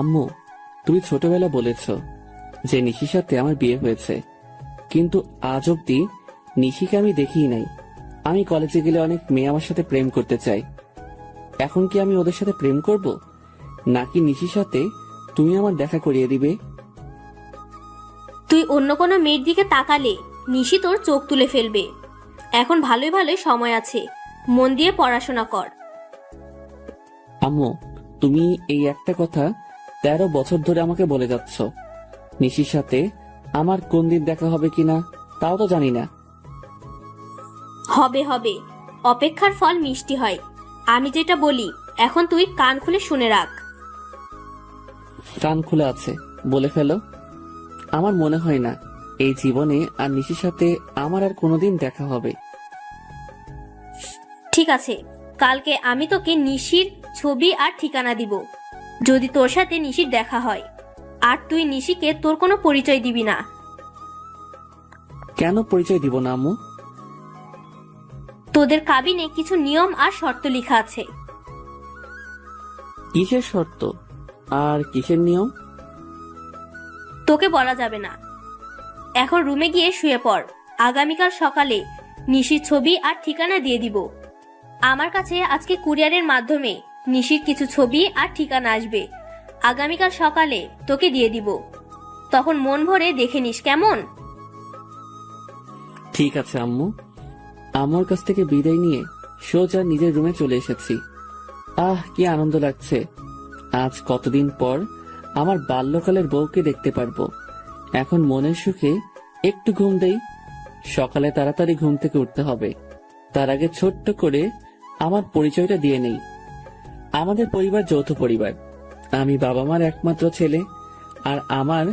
আম্মু, তুমি ছোটবেলা বলেছ যে নিশির সাথে আমার বিয়ে হয়েছে, কিন্তু আজ অব্দি নিশিকে আমি দেখিই নাই। আমি কলেজে গেলে অনেক মেয়ে আমার সাথে প্রেম করতে চাই। এখন কি আমি ওদের সাথে প্রেম করব, নাকি নিশির সাথে তুমি আমার দেখা করিয়ে দিবে? তুই অন্য কোনো মেয়ের দিকে তাকালে নিশি তোর চোখ তুলে ফেলবে। এখন ভালোই ভালোই সময় আছে, মন দিয়ে পড়াশোনা কর। আম্মু, তুমি এই একটা কথা 13 বছর ধরে আমাকে বলে যাচ্ছ। নিশির সাথে আমার কোন দিন দেখা হবে কিনা তাও তো জানি না। হবে হবে, অপেক্ষার ফল মিষ্টি হয়। আমি যেটা বলি এখন তুই কান খুলে শুনে রাখ। কান খুলে আছে, বলে ফেলো। আমার মনে হয় না এই জীবনে আর নিশির সাথে আমার আর কোনোদিন দেখা হবে। ঠিক আছে, কালকে আমি তোকে নিশির ছবি আর ঠিকানা দিব। যদি তোর সাথে নিশির দেখা হয়, আর তুই নিশিকে তোর কোনো পরিচয় দিবি না। কেন পরিচয় দিব না আম্মু? তোদের কাবিনে কিছু নিয়ম আর শর্ত লেখা আছে। কিসের শর্ত আর কিসের নিয়ম? তোকে বলা যাবে না। এখন রুমে গিয়ে শুয়ে পড়। আগামীকাল সকালে নিশির ছবি আর ঠিকানা দিয়ে দিব। আমার কাছে আজকে কুরিয়ারের মাধ্যমে নিশির কিছু ছবি আর ঠিকানা আসবে। আগামীকাল সকালে তোকে দিয়ে দিব, তখন মন ভরে দেখে নিস, কেমন? ঠিক আছে আম্মু। আমার কাছ থেকে বিদায় নিয়ে সোজা নিজের রুমে চলে এসেছি। কি আনন্দ লাগছে। আজ কতদিন পর আমার বাল্যকালের বউকে দেখতে পারবো। এখন মনের সুখে একটু ঘুম দেই। সকালে তাড়াতাড়ি ঘুম থেকে উঠতে হবে। তার আগে ছোট্ট করে আমার পরিচয়টা দিয়ে নেই। আমাদের পরিবার যৌথ পরিবার। আমি বাবা মার একমাত্র ছেলে, আর আমার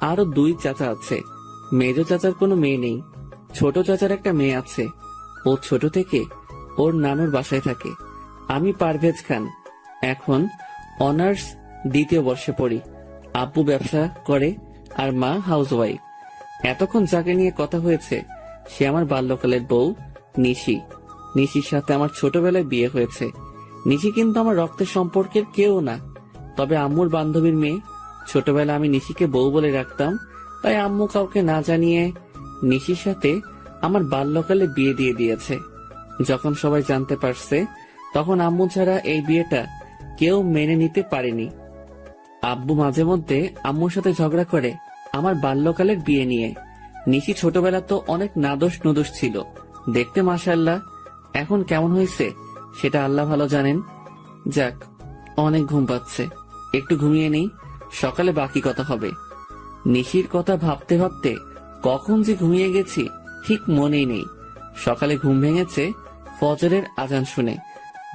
আরো 2 চাচা আছে। মেজ চাচার কোনো মেয়ে নেই, ছোট চাচার একটা মেয়ে আছে। ও ছোট থেকে ওর নানুর বাসায় থাকে। আমি পারভেজ খান, এখন অনার্স 2য় বর্ষে পড়ি। আব্বু ব্যবসা করে আর মা হাউসওয়াইফ। এতক্ষণ যাকে নিয়ে কথা হয়েছে সে আমার বাল্যকালের বউ নিশি। নিশির সাথে আমার ছোটবেলায় বিয়ে হয়েছে। নিশি কিন্তু আমার রক্তের সম্পর্কের কেউ না, তবে আম্মুর বান্ধবীর মেয়ে। ছোটবেলা আমি নিশিকে বউ বলে রাখতাম, তাই আম্মু কাউকে না জানিয়ে নিশির সাথে আমার বাল্যকালে বিয়ে দিয়ে দিয়েছে। যখন সবাই জানতে পারছে, তখন আম্মু ছাড়া এই বিয়েটা কেউ মেনে নিতে পারেনি। আব্বু মাঝে মধ্যে আম্মুর সাথে ঝগড়া করে আমার বাল্যকালের বিয়ে নিয়ে। নিশি ছোটবেলা তো অনেক নাদোষ নুদোষ ছিল, দেখতে মাশাআল্লাহ। এখন কেমন হয়েছে সেটা আল্লাহ ভালো জানেন। যাক, অনেক ঘুম পাচ্ছে, একটু ঘুমিয়ে নেই, সকালে বাকি কথা হবে। নিশির কথা ভাবতে ভাবতে কখন যে ঘুমিয়ে গেছি ঠিক মনেই নেই। সকালে ঘুম ভেঙেছে ফজরের আজান শুনে।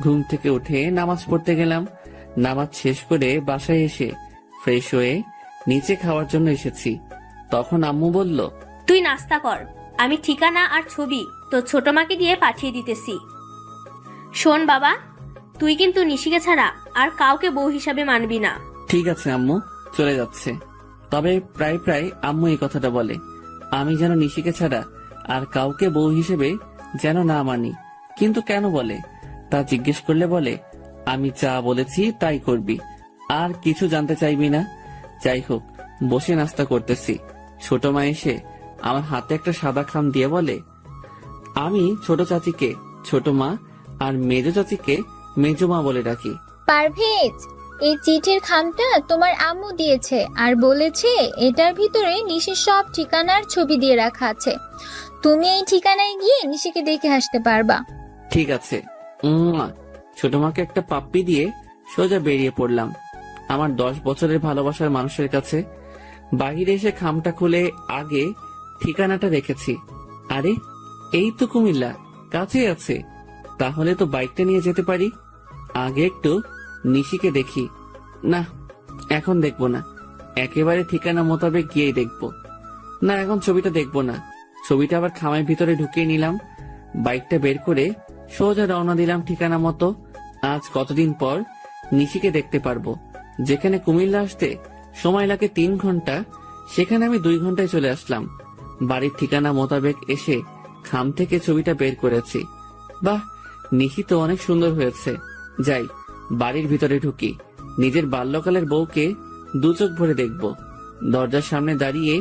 ঘুম থেকে উঠে নামাজ পড়তে গেলাম। নামাজ শেষ করে বাসায় এসে ফ্রেশ হয়ে নিচে খাওয়ার জন্য এসেছি। তখন আম্মু বলল, তুই নাস্তা কর, আমি ঠিকানা আর ছবি তো ছোট মাকে দিয়ে পাঠিয়ে দিতেছি। শোন বাবা, তুই কিন্তু নিশিকে ছাড়া আর কাউকে বউ হিসাবে মানবি না। ঠিক আছে আম্মু, চলে যাচ্ছে। তবে প্রায় প্রায় আম্মু এই কথাটা বলে, আমি যেন নিশিকে ছাড়া আর কাউকে বউ হিসেবে যেন না মানি। কিন্তু কেন বলে তা জিজ্ঞেস করলে বলে, আমি যা বলেছি তাই করবি, আর কিছু জানতে চাইবি না। যাই হোক, বসে নাস্তা করতেছি। ছোট মা এসে আমার হাতে একটা সাদা খাম দিয়ে বলে, আমি ছোট চাচিকে ছোট মা আর মেজো চাচিকে মেজো মা বলে ডাকি। পারভেজ, এই চিঠির খামটা তোমার আম্মু দিয়েছে আর বলেছে এটার ভিতরে নিশির সব ঠিকানার ছবি দিয়ে রাখা আছে। তুমি এই ঠিকানায় গিয়ে নিশিকে দেখে আসতে পারবা। ঠিক আছে। ছোট মাকে একটা পাপ্পি দিয়ে সোজা বেরিয়ে পড়লাম আমার 10 বছরের ভালোবাসার মানুষের কাছে। বাহিরে এসে খামটা খুলে আগে ঠিকানাটা রেখেছি। আরে, এই তো কুমিল্লা, কাছে আছে। তাহলে তো বাইকটা নিয়ে যেতে পারি। আগে একটু নিশিকে দেখি। না, এখন দেখবো না, একেবারে ঠিকানা মোতাবেক গিয়েই দেখবো। না, এখন ছবিটা দেখবো না। ছবিটা আবার খামের ভিতরে ঢুকিয়ে নিলাম। বাইকটা বের করে সোজা রওনা দিলাম ঠিকানা মতো। আজ কতদিন পর নিশিকে দেখতে পারবো। যেখানে কুমিল্লা আসতে সময় লাগে 3 ঘন্টা, সেখানে আমি 2 ঘন্টায় চলে আসলাম। বাড়ির ঠিকানা মোতাবেক এসে খাম থেকে ছবিটা বের করেছি। বাহ, নিশি তো অনেক সুন্দর হয়েছে। যাই, বাড়ির ভিতরে ঢুকি। নিজের বাল্যকালের বউকে দু চোখ ভরে দেখব। দরজার সামনে দাঁড়িয়ে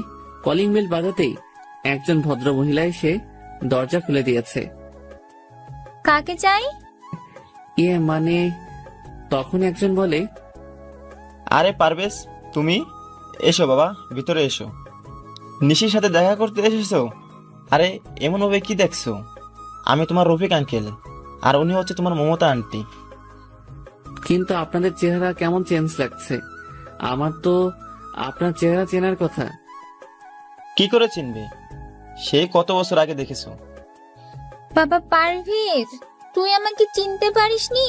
কলিং বেল বাজাতেই একজন ভদ্র মহিলা এসে দরজা খুলে দিয়েছে। কাকে চাই? মানে তখন একজন বলে, আরে পারভেজ, তুমি? এসো বাবা, ভিতরে এসো। নিশির সাথে দেখা করতে এসেছো? আরে এমন ভাবে কি দেখছো? আমি তোমার রফিক আঙ্কেল, আর উনি হচ্ছে তোমার মমতা আন্টি। কিন্তু আপনাদের চেহারা কেমন চেঞ্জ লাগছে। আমার তো আপনার চেহারা চেনার কথা। কি করে চিনবে? সেই কত বছর আগে দেখেছো। বাবা পারভেজ, তুই আমাকে চিনতে পারিসনি?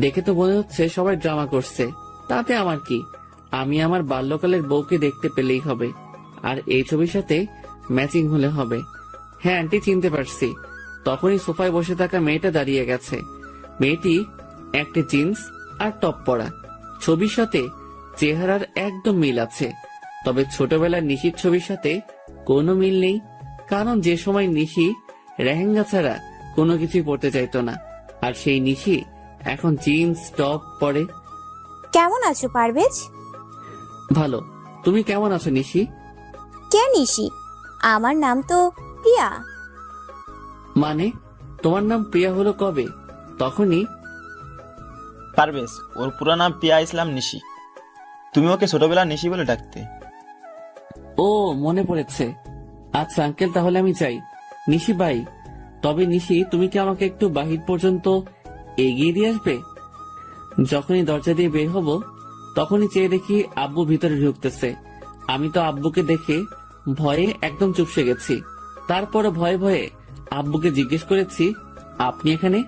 দেখে তো মনে হচ্ছে সবাই ড্রামা করছে, তাতে আমার কি? আমি আমার বাল্যকালের বউকে দেখতে পেলেই হবে, আর এই ছবির সাথে ম্যাচিং হলে হবে। হ্যাঁ আন্টি, চিনতে পারছি। তখনই সোফায় বসে থাকা মেয়েটা দাঁড়িয়ে গেছে। মেয়েটি একটা জিন্স আর টপ পরা। ছবির সাথে চেহারার একদম মিল আছে, তবে ছোটবেলার নিশির ছবির সাথে কোনো মিল নেই। কারণ যে সময় নিশি লেহেঙ্গা ছাড়া কোনো কিছুই পরতে চাইতো না, আর সেই নিশি এখন জিন্স টপ পরে। কেমন আছো পারভেজ? ভালো, তুমি কেমন আছো নিশি? কে নিশি? আমার নাম তো প্রিয়া। মানে তোমার নাম প্রিয়া হলো কবে? তখনই পারভেজ, ওর পুরো নাম পিয়া ইসলাম নিশি। তুমি ওকে ছোটবেলা নিশি বলে ডাকতে। ও মনে পড়েছে। আচ্ছা আঙ্কেল, তাহলে আমি যাই। নিশি বাই। তবে নিশি, তুমি কি আমাকে একটু বাহির পর্যন্ত এগিয়ে দিয়ে আসবে? যখনই দরজা দিয়ে বের হব তখনই চেয়ে দেখি আব্বু ভিতরে ঢুকতেছে। আমি তো আব্বুকে দেখে ভয়ে একদম চুপসে গেছি। তারপরে ভয়ে ভয়ে আব্বুকে জিজ্ঞেস করেছি, আপনি এখানে?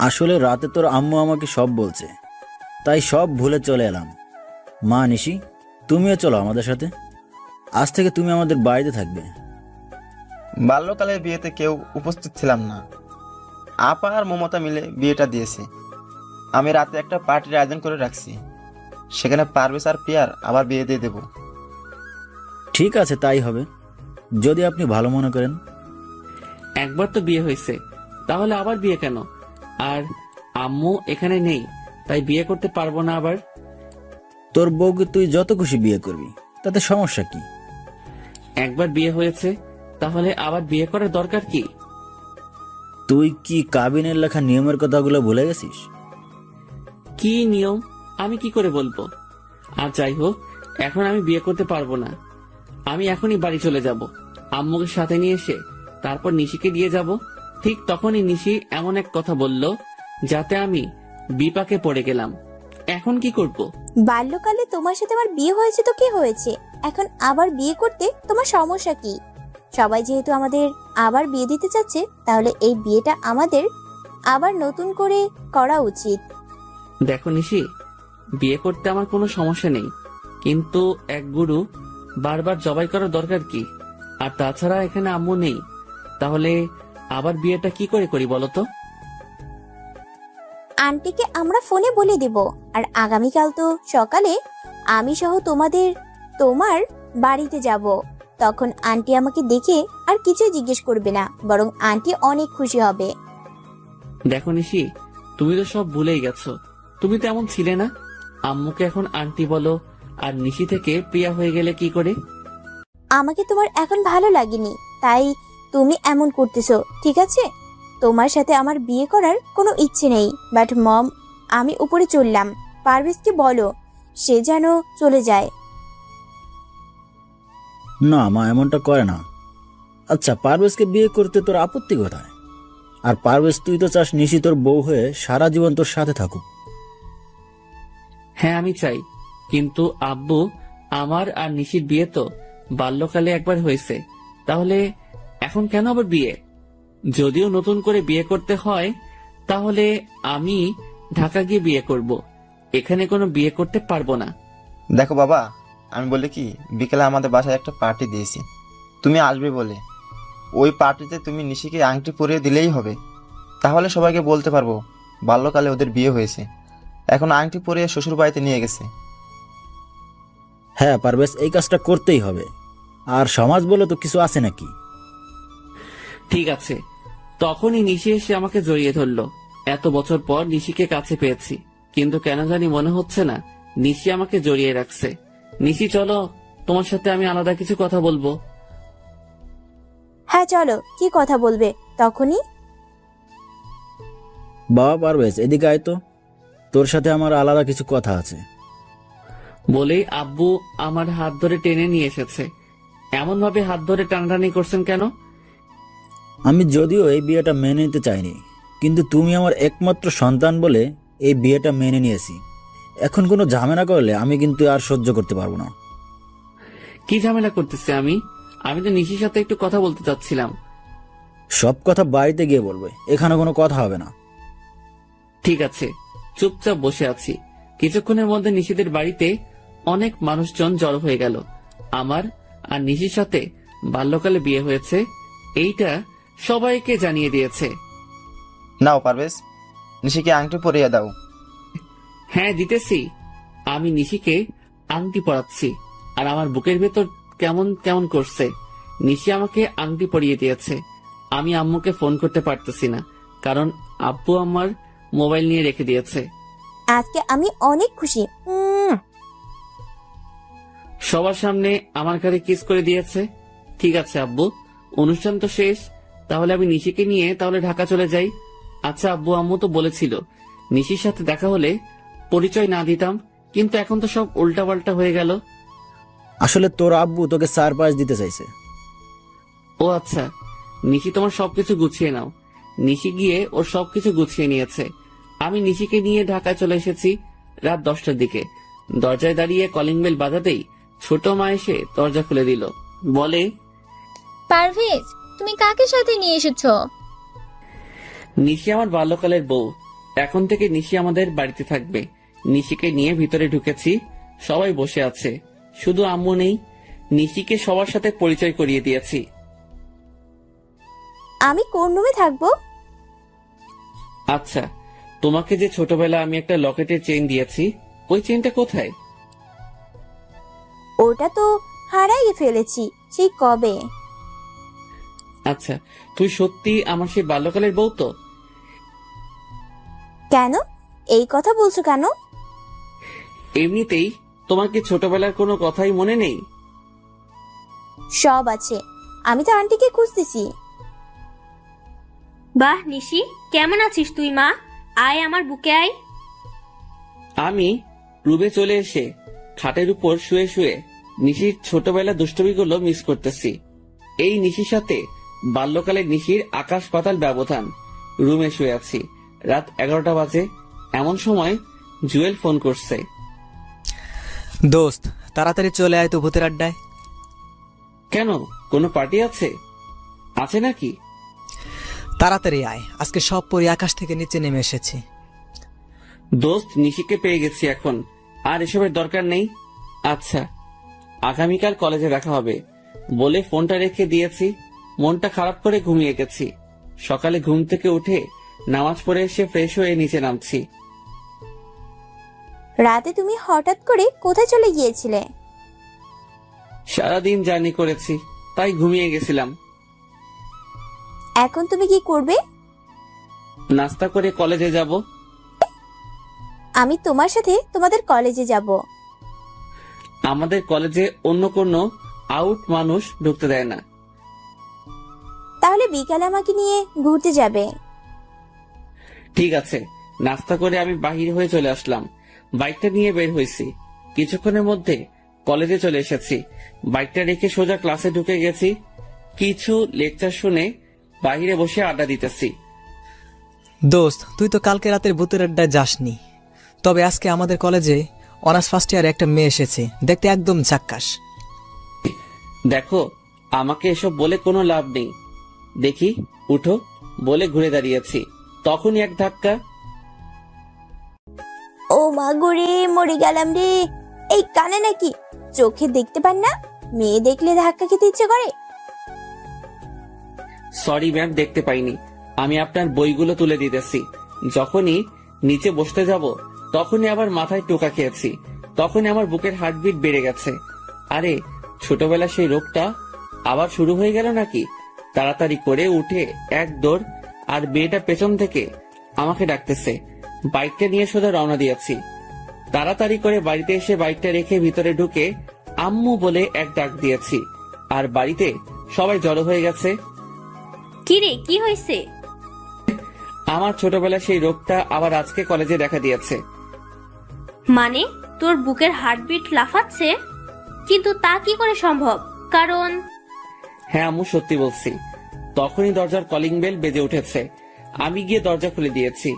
আসলে রাতে তোর আম্মু আমাকে সব বলছে, তাই সব ভুলে চলে এলাম। মা নিশি, তুমিও চলো আমাদের সাথে। আজ থেকে তুমি আমাদের বাড়িতে থাকবে। বাল্যকালের বিয়েতে কেউ উপস্থিত ছিলাম না। আপা আর মমতা মিলে বিয়েটা দিয়েছে। আমি রাতে একটা পার্টির আয়োজন করে রাখছি, সেখানে পারভেজ আর পিয়ার আবার বিয়ে দিয়ে দেবো। ঠিক আছে, তাই হবে, যদি আপনি ভালো মনে করেন। একবার তো বিয়ে হয়েছে, তাহলে আবার বিয়ে কেন? আর আম্মু এখানে নেই, তাই বিয়ে করতে পারবো না আবার? তোর বউকে তুই যত খুশি বিয়ে করবি, তাতে সমস্যা কি? একবার বিয়ে হয়েছে, তাহলে আবার বিয়ে করার দরকার কি? তুই কি কাবিনের লেখা নিয়মের কথাগুলো ভুলে গেছিস? কি নিয়ম আমি কি করে বলবো? আর যাই হোক, এখন আমি বিয়ে করতে পারবো না। আমি এখনই বাড়ি চলে যাব, আম্মুকে সাথে নিয়ে এসে তারপর নিশিকে দিয়ে যাব। ঠিক তখনই নিশি এমন এক কথা বলল যাতে আমি বিপাকে পড়ে গেলাম। এখন কি করব? বাল্যকালে তোমার সাথে আমার বিয়ে হয়েছে তো কি হয়েছে? এখন আবার বিয়ে করতে তোমার সমস্যা কি? সবাই যেহেতু আমাদের আবার বিয়ে দিতে চাচ্ছে, তাহলে এই বিয়েটা আমাদের আবার নতুন করে করা উচিত। দেখো নিশি, বিয়ে করতে আমার কোনো সমস্যা নেই, কিন্তু এক গুরু বারবার জবাই করার দরকার কি? আর তাছাড়া এখানে আম্মু নেই, তাহলে আবার বিয়েটা কি করে করি বলো তো? আন্টিকে আমরা ফোনে বলে দেব, আর আগামীকাল তো সকালে আমি সহ তোমার বাড়িতে যাব। তখন আন্টি আমাকে দেখে আর কিছুই জিজ্ঞেস করবে না, বরং আন্টি অনেক খুশি হবে। দেখো নিশি, তুমি তো সব ভুলেই গেছো। তুমি তো এমন ছিলে না। আম্মুকে এখন আন্টি বলো, আর নিশি থেকে প্রিয়া হয়ে গেলে কি করে? আমাকে তোমার এখন ভালো লাগেনি, তাই তুমি এমন করতেছো, ঠিক আছে? তোমার সাথে আমার বিয়ে করার কোনো ইচ্ছে নেই। বাট মম, আমি উপরে চললাম। পারভেজকে বলো সে যেন চলে যায়। না মা, এমনটা করে না। আচ্ছা, পারভেজকে বিয়ে করতে তোর আপত্তি কোথায়? আর পারভেজ, তুই তো চাস নিশি তোর বউ হয়ে সারা জীবন তোর সাথে থাকুক। হ্যাঁ আমি চাই, কিন্তু আব্বু, আমার আর নিশির বিয়ে তো বাল্যকালে একবার হয়েছে, তাহলে এখন কেন আবার বিয়ে? যদিও নতুন করে বিয়ে করতে হয়, তাহলে আমি ঢাকা গিয়ে বিয়ে করব। এখানে কোনো বিয়ে করতে পারবো না। দেখো বাবা, আমি বলি কি, বিকেলে আমাদের বাসায় একটা পার্টি দিয়েছি, তুমি আসবে বলে। ওই পার্টিতে তুমি নিশিকে আংটি পরিয়ে দিলেই হবে, তাহলে সবাইকে বলতে পারবো বাল্যকালে ওদের বিয়ে হয়েছে। এখন আংটি পরিয়ে শ্বশুর বাড়িতে নিয়ে গেছে। হ্যাঁ পারভেজ, এই কাজটা করতেই হবে। আর সমাজ বলে তো কিছু আছে নাকি? ঠিক আছে। তখনই নিশি এসে আমাকে জড়িয়ে ধরলো। এত বছর পর নিশিকে কাছে পেয়েছি, কিন্তু কেন জানি মনে হচ্ছে না নিশি আমাকে জড়িয়ে রাখছে। নিশি চলো, তোমার সাথে আমি আলাদা কিছু কথা বলবো। হ্যাঁ চলো, কি কথা বলবে তখনই? বাবা পারভেজ, এদিকে আয় তো, তোর সাথে আমার আলাদা কিছু কথা আছে। বলেই আব্বু আমার হাত ধরে টেনে নিয়ে এসেছে। এমন ভাবে হাত ধরে টানাটানি করছেন কেন? আমি যদিও এই বিয়েটা মেনে নিতে চাইনি, কিন্তু তুমি আমার একমাত্র সন্তান বলে এই বিয়েটা মেনে নিয়েছি। এখন কোনো ঝামেলা করলে আমি কিন্তু আর সহ্য করতে পারবো না। কি ঝামেলা করতেছে আমি? আমি তো নিশির সাথে একটু কথা বলতে চাচ্ছিলাম। সব কথা বাড়িতে গিয়ে বলবে, এখানে কোনো কথা হবে না। ঠিক আছে, চুপচাপ বসে আছি। কিছুক্ষণের মধ্যে নিশিদের বাড়িতে অনেক মানুষজন জড়ো হয়ে গেল। আমার আর নিশির সাথে বাল্যকালে বিয়ে হয়েছে এইটা সবাইকে জানিয়ে দিয়েছে। নাও পারভেজ, নিশিকে আংটি পরিয়ে দাও। হ্যাঁ দিতেছি। আমি নিশিকে আংটি পরাচ্ছি আর আমার বুকের ভেতর কেমন কেমন করছে। নিশি আমাকে আংটি পরিয়ে দিয়েছে। আমি আম্মুকে ফোন করতে পারতেছি না, কারণ আব্বু আমার মোবাইল নিয়ে রেখে দিয়েছে। আজকে আমি অনেক খুশি। সবার সামনে আমার কাছে কিস করে দিয়েছে। ঠিক আছে আব্বু, অনুষ্ঠান তো শেষ, তাহলে আমি নিশিকে নিয়ে তাহলে ঢাকা চলে যাই। আচ্ছা আব্বু, আম্মু তো বলেছিল নিশির সাথে দেখা হলে পরিচয় না দিতাম, কিন্তু এখন তো সব উল্টাপাল্টা হয়ে গেল। আসলে তোর আব্বু তোকে সারপ্রাইজ দিতে চাইছে। ও আচ্ছা, নিশি তোমার সবকিছু গুছিয়ে নাও। নিশি গিয়ে ওর সবকিছু গুছিয়ে নিয়েছে। আমি নিশিকে নিয়ে ঢাকায় চলে এসেছি রাত 10টার দিকে। দরজায় দাঁড়িয়ে কলিং বেল বাজাতেই ছোট মা এসে দরজা খুলে দিল। বলে, পারভেজ, তুমি কাকে সাথে নিয়ে এসেছো? নিশি আমার বাল্যকালের বউ। এখন থেকে নিশি আমাদের বাড়িতে থাকবে। নিশিকে নিয়ে ভিতরে ঢুকেছি, সবাই বসে আছে, শুধু আম্মু নেই। নিশিকে সবার সাথে পরিচয় করিয়ে দিয়েছি। আমি কোন রুমে থাকবো? আচ্ছা, তোমাকে যে ছোটবেলা আমি একটা লকেটের চেইন দিয়েছি, ওই চেইনটা কোথায়? ওটা তো হারাই ফেলেছি সেই কবে। আচ্ছা, তুই সত্যি আমার সেই বাল্যকালের বউ তো? কেন এই কথা বলছো কেন? এমনিতেই। তোমার কি ছোটবেলার কোনো কথাই মনে নেই? সব আছে, আমি তো আন্টিকে খুঁজতেছি। বাহ নিশি, কেমন আছিস তুই মা? আয় আমার বুকে আয়। আমি রুমে চলে এসে খাটের উপর শুয়ে শুয়ে নিশির ছোটবেলা দুষ্টমিগুলো মিস করতেছি। এই নিশির সাথে বাল্যকালের নিশির আকাশ পাতাল ব্যবধান। রুমে শুয়ে আছি, রাত 11টা বাজে। এমন সময় জুয়েল ফোন করছে। দোস্ত, তাড়াতাড়ি চলে আয় তো ভূতের আড্ডায়। কেন, কোনো পার্টি আছে? আছে নাকি? তাড়াতাড়ি আয়, আজকে সব পরি আকাশ থেকে নিচে নেমে এসেছি। দোস্ত, নিশিকে পেয়ে গেছি, এখন আর এসবের দরকার নেই। আচ্ছা, আগামীকাল কলেজে দেখা হবে বলে ফোনটা রেখে দিয়েছি। মনটা খারাপ করে ঘুমিয়ে গেছি। সকালে ঘুম থেকে উঠে নামাজ পড়ে এসে ফ্রেশ হয়ে নিচে নামছি। রাতে তুমি হঠাৎ করে কোথায় চলে গিয়েছিলে? সারাদিন জার্নি করেছি, তাই ঘুমিয়ে গেছিলাম। এখন তুমি কি করবে? নাস্তা করে কলেজে যাব। আমি তোমার সাথে তোমাদের কলেজে যাব। আমাদের কলেজে অন্য কোনো আউট মানুষ ঢুকতে দেয় না। তাহলে বিকালে আমাকে নিয়ে ঘুরতে যাবে। ঠিক আছে। নাস্তা করে আমি বাহির হয়ে চলে আসলাম। বাইকটা নিয়ে বের হয়েছি। কিছুক্ষণের মধ্যে কলেজে চলে এসেছি। বাইকটা রেখে সোজা ক্লাসে ঢুকে গেছি। কিছু লেকচার শুনে বাইরে বসে আড্ডা দিতেছি। দোস্ত, তুই তো কালকে রাতের ভূতের আড্ডায় যাসনি, তবে আজকে আমাদের কলেজে অনার্স ফার্স্ট ইয়ারে একটা মেয়ে এসেছে, দেখতে একদম ঝাক্কাস। দেখো, আমাকে এসব বলে কোনো লাভ নেই। দেখি, উঠো বলে ঘুরে দাঁড়িয়েছি, তখনই এক ধাক্কা। ও মা গো রে, মরে গেলাম রে। এই কানে নাকি চোখে দেখতে পান না? মেয়ে দেখলে ধাক্কা খেতে ইচ্ছে করে। সরি ম্যাম, দেখতে পাইনি। আমি আপনার বইগুলো তুলে দিতেছি। যখনই নিচে বসতে যাব তখনই আবার মাথায় টোকা খেয়েছি। তখনই আমার বুকের হার্টবিট বেড়ে গেছে। আরে, ছোটবেলা সেই রোগটা আবার শুরু হয়ে গেল নাকি? তাড়াতাড়ি করে উঠে এক দৌড়, আর মেয়েটা পেছন থেকে আমাকে ডাকতেছে। বাইকটা নিয়ে সোজা রওনা দিয়েছি। তাড়াতাড়ি করে বাড়িতে এসে বাইকটা রেখে ভিতরে ঢুকে আম্মু বলে এক ডাক দিয়েছি, আর বাড়িতে সবাই জড়ো হয়ে গেছে। কি রে, কি হয়েছে? আমার ছোটবেলা সেই রোগটা আবার আজকে কলেজে দেখা দিয়েছে। মানে তোর বুকের হার্টবিট লাফাচ্ছে? কিন্তু তা কি করে সম্ভব? কারণ হ্যাঁ আম্মু, সত্যি বলছি। তখনই দরজার কলিং বেল বেজে উঠেছে। আমি গিয়ে দরজা খুলে দিয়েছি।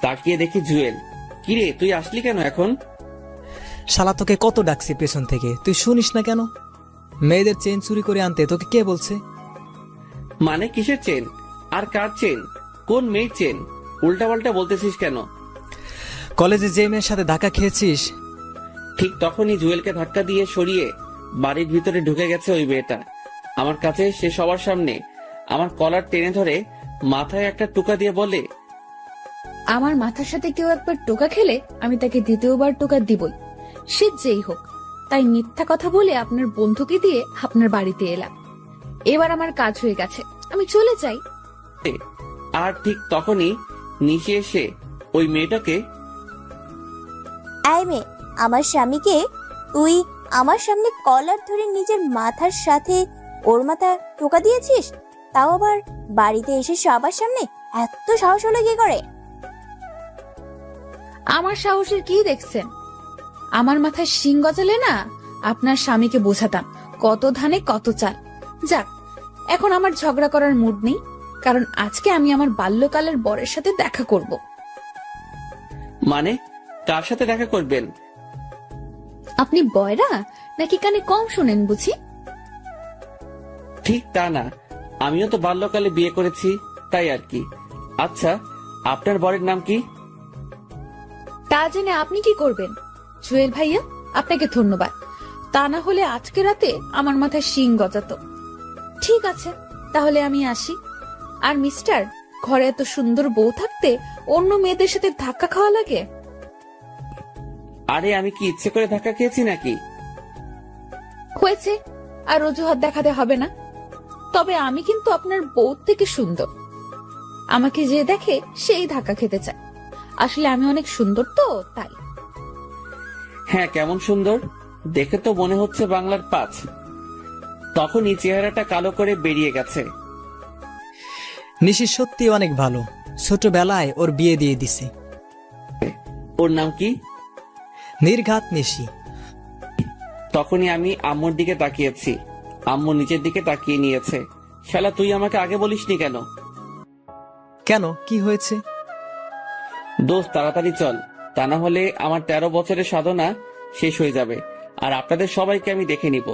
তাকিয়ে দেখি জুয়েল। কিরে, তুই আসলি কেন এখন? শালা তোকে কত ডাকছি পেছন থেকে, তুই শুনিস না কেন? মেয়েদের চেন চুরি করে আনতে তোকে কে বলছে? মানে কিসের চেন? আর কার চেন? কোন মেয়ের চেন? উল্টা পাল্টা বলতেছিস কেন? কলেজে যে মেয়ের সাথে ধাক্কা খেয়েছিস, ঠিক তখনই জুয়েলকে ধাক্কা দিয়ে সরিয়ে বাড়ির ভিতরে ঢুকে গেছে ওই মেয়েটা। আমার কাছে সে সবার সামনে আমার কলার টেনে ধরে মাথায় একটা টোকা দিয়ে বলে, আমার মাথার সাথে কেউ একবার টোকা খেলে আমি তাকে দ্বিতীয়বার টোকা দিবই, সে যেই হোক। তাই মিথ্যা কথা বলে আপনার বন্ধুকে দিয়ে আপনার বাড়িতে এলাম। এবার আমার কাজ হয়ে গেছে, আমি চলে যাই। আর ঠিক তখনই নিচে এসে ওই মেয়েটাকে, আয় মেয়ে, আমার স্বামীকে তুই আমার সামনে কলার ধরে নিজের মাথার সাথে ওর মাথা টোকা দিয়েছিস, তাও আবার বাড়িতে এসে সবার সামনে? এত সাহস হলো কি করে? আমার সাহসের কি দেখছেন? আমার মাথায় শিং গজালে না আপনার স্বামীকে বোঝাতাম কত ধানে কত চাল। যাক, এখন আমার ঝগড়া করার মুড নেই, কারণ আজকে আমি আমার বাল্যকালের বরের সাথে দেখা করব। মানে কার সাথে দেখা করবেন? আপনি বয়রা নাকি কানে কম শোনেন বুঝি? ঠিক তা না, আমিও তো বাল্যকালে বিয়ে করেছি, তাই আর কি। আচ্ছা, আপনার বরের নাম কি? তা জেনে আপনি কি করবেন? জুয়েল ভাইয়া, আপনাকে ধন্যবাদ। তা না হলে আজকে রাতে আমার মাথায় শিং গজাতো। ঠিক আছে, তাহলে আমি আসি। আর মিস্টার, ঘরে এত সুন্দর বউ থাকতে অন্য মেয়েদের সাথে ধাক্কা খাওয়া লাগে? আরে আমি কি ইচ্ছে করে ধাক্কা খেয়েছি নাকি? হয়েছে, আর অজুহাত দেখাতে হবে না। তবে আমি কিন্তু আপনার বউ থেকে সুন্দর। আমাকে যে দেখে সেই ধাক্কা খেতে চায়। আসলে আমি অনেক সুন্দর তো, তাই। হ্যাঁ, কেমন সুন্দর! দেখে তো মনে হচ্ছে বাংলার 5। তখনই চেহারাটা কালো করে বেরিয়ে গেছে। নিশি সত্যি অনেক ভালো, ছোটবেলায় ওর বিয়ে দিয়ে দিছে। ওর নাম কি? নির্ঘাত নিশি। তখনই আমি আম্মুর দিকে তাকিয়েছি। আম্মু নিচের দিকে তাকিয়ে নিয়েছে। শালা, তুই আমাকে আগে বলিসনি কেন? কেন, কি হয়েছে? দোস্ত, তাড়াতাড়ি চল, তা না হলে আমার 13 বছরের সাধনা শেষ হয়ে যাবে, আর আপনাদের সবাইকে আমি দেখে নিব।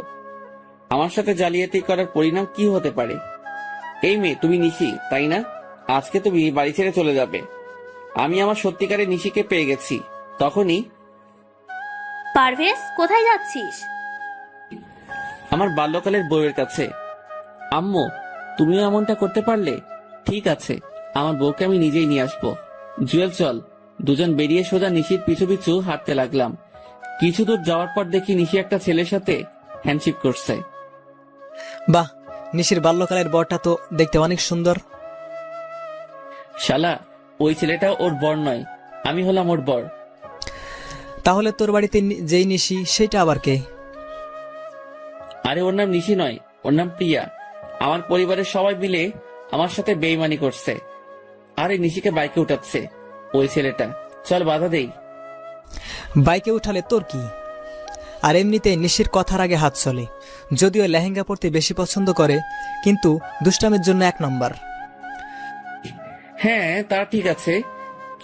আমার সাথে জালিয়াতি করার পরিণাম কি হতে পারে। এই মেয়ে, তুমি নিশি তাই না? আজকে তুমি বাড়ি ছেড়ে চলে যাবে। আমি আমার সত্যিকারের নিশিকে পেয়ে গেছি। তখনই, পারভেজ, কোথায় যাচ্ছিস? আমার বাল্যকালের বউয়ের কাছে। আম্মু, তুমিও এমনটা করতে পারলে? ঠিক আছে, আমার বউকে আমি নিজেই নিয়ে আসবো। জুয়েল, চল। দুজন বেরিয়ে সোজা নিশির পিছু পিছু হাঁটতে লাগলাম। কিছু দূর যাওয়ার পর দেখি নিশি একটা ছেলের সাথে হ্যান্ডশেক করছে। বাহ, নিশির বাল্যকালের বরটা তো দেখতে অনেক সুন্দর। শালা, ওই ছেলেটা ওর বর নয়, আমি হলাম ওর বর। তাহলে তোর বাড়িতে যেই নিশি, সেটা আবার কে? আরে, ওর নাম নিশি নয়, ওর নাম প্রিয়া। আমার পরিবারের সবাই মিলে আমার সাথে বেইমানি করছে। আরে, নিশিকে বাইকে উঠাচ্ছে ওই ছেলেটা। চল, বাধা দেই। বাইকে উঠালে তোর কি? আর এমনিতে নিশির কথার আগে হাত চলে। যদিও লেহেঙ্গা পরতে বেশি পছন্দ করে, কিন্তু দুষ্টামের জন্য 1 নম্বর। হ্যাঁ, তা ঠিক আছে,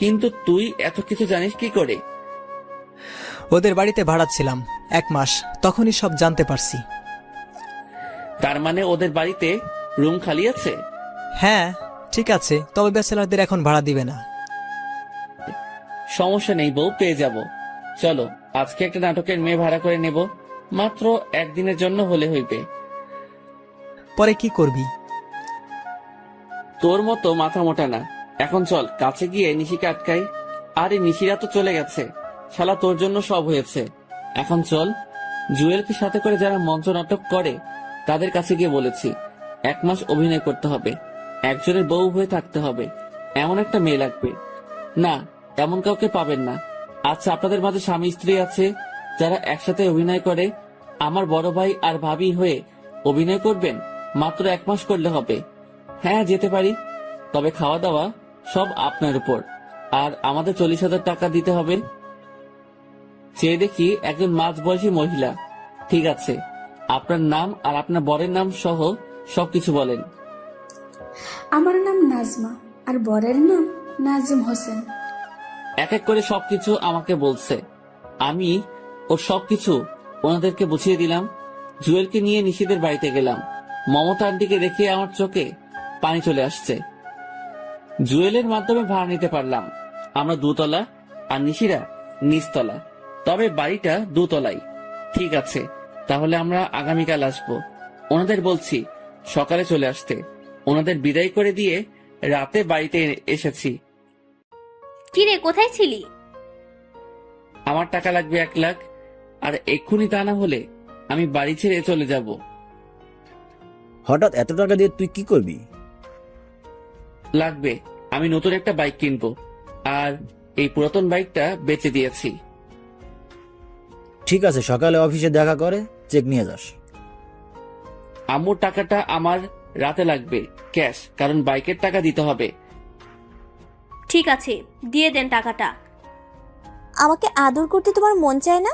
কিন্তু তুই এত কিছু জানিস কি করে? ওদের বাড়িতে ভাড়া ছিলাম 1 মাস, তখনই সব জানতে পারছি। তার মানে ওদের বাড়িতে রুম খালি আছে? হ্যাঁ, ঠিক আছে, তবে ব্যাচেলারদের এখন ভাড়া দিবে না। সমস্যা নেই বউ, পেয়ে যাব। চলো, আজকে একটা নাটকের মেয়ে ভাড়া করে নেব, মাত্র 1 দিনের জন্য হলে হইবে। পরে কি করবি? তোর মতো মাথা মোটা না। এখন চল, কাছে গিয়ে নিশিকে আটকাই। আরে, নিশিরা তো চলে গেছে। শালা, তোর জন্য সব হয়েছে। এখন চল। জুয়েলকে সাথে করে যারা মঞ্চ নাটক করে তাদের কাছে গিয়ে বলেছি 1 মাস অভিনয় করতে হবে, একজনের বউ হয়ে থাকতে হবে, এমন একটা মেয়ে লাগবে। না, এমন কাউকে পাবেন না। আচ্ছা, আপনাদের মাঝে স্বামী স্ত্রী আছে যারা একসাথে অভিনয় করে? আমার বড় ভাই আর ভাবি হয়ে অভিনয় করবেন? মাত্র 1 মাস করলে হবে। হ্যাঁ, যেতে পারি, তবে খাওয়া দাওয়া সব আপনার উপর, আর আমাদের 40,000 টাকা দিতে হবে। চেয়ে দেখি একজন মাঝবয়সী মহিলা। ঠিক আছে, আপনার নাম আর আপনার বরের নাম সহ সবকিছু বলেন। আমার নাম নাজমা আর বরের নাম নাজিম হোসেন। এক এক করে সবকিছু আমাকে বলছে। আমি ওর সবকিছু ওনাদেরকে বুঝিয়ে দিলাম। জুয়েলকে নিয়ে নিশিদের বাড়িতে গেলাম। মমতা আন্টিকে দেখে আমার চোখে পানি চলে আসছে। জুয়েলের মাধ্যমে ভাড়া নিতে পারলাম। আমরা 2 তলা আর নিশিরা নিচতলা, তবে বাড়িটা 2 তলাই। ঠিক আছে, তাহলে আমরা আগামীকাল আসবো। ওনাদের বলছি সকালে চলে আসতে। ওনাদের বিদায় করে দিয়ে রাতে বাড়িতে এসেছি। কিরে, কোথায় ছিলি? আমার টাকা লাগবে 1 লাখ, আর এক্ষুনি তা না হলে আমি বাড়ি ছেড়ে চলে যাব। হঠাৎ এত টাকা দিয়ে তুই কি করবি? লাগবে, আমি নতুন একটা বাইক কিনবো, আর এই পুরাতন বাইকটা বেচে দিয়েছি। ঠিক আছে, সকালে অফিসে দেখা করে চেক নিয়ে যাস। আম্মুর টাকাটা আমার রাতে লাগবে ক্যাশ, কারণ বাইকের টাকা দিতে হবে। ঠিক আছে, দিয়ে দেন টাকাটা। আমাকে আদর করতে তোমার মন চায় না?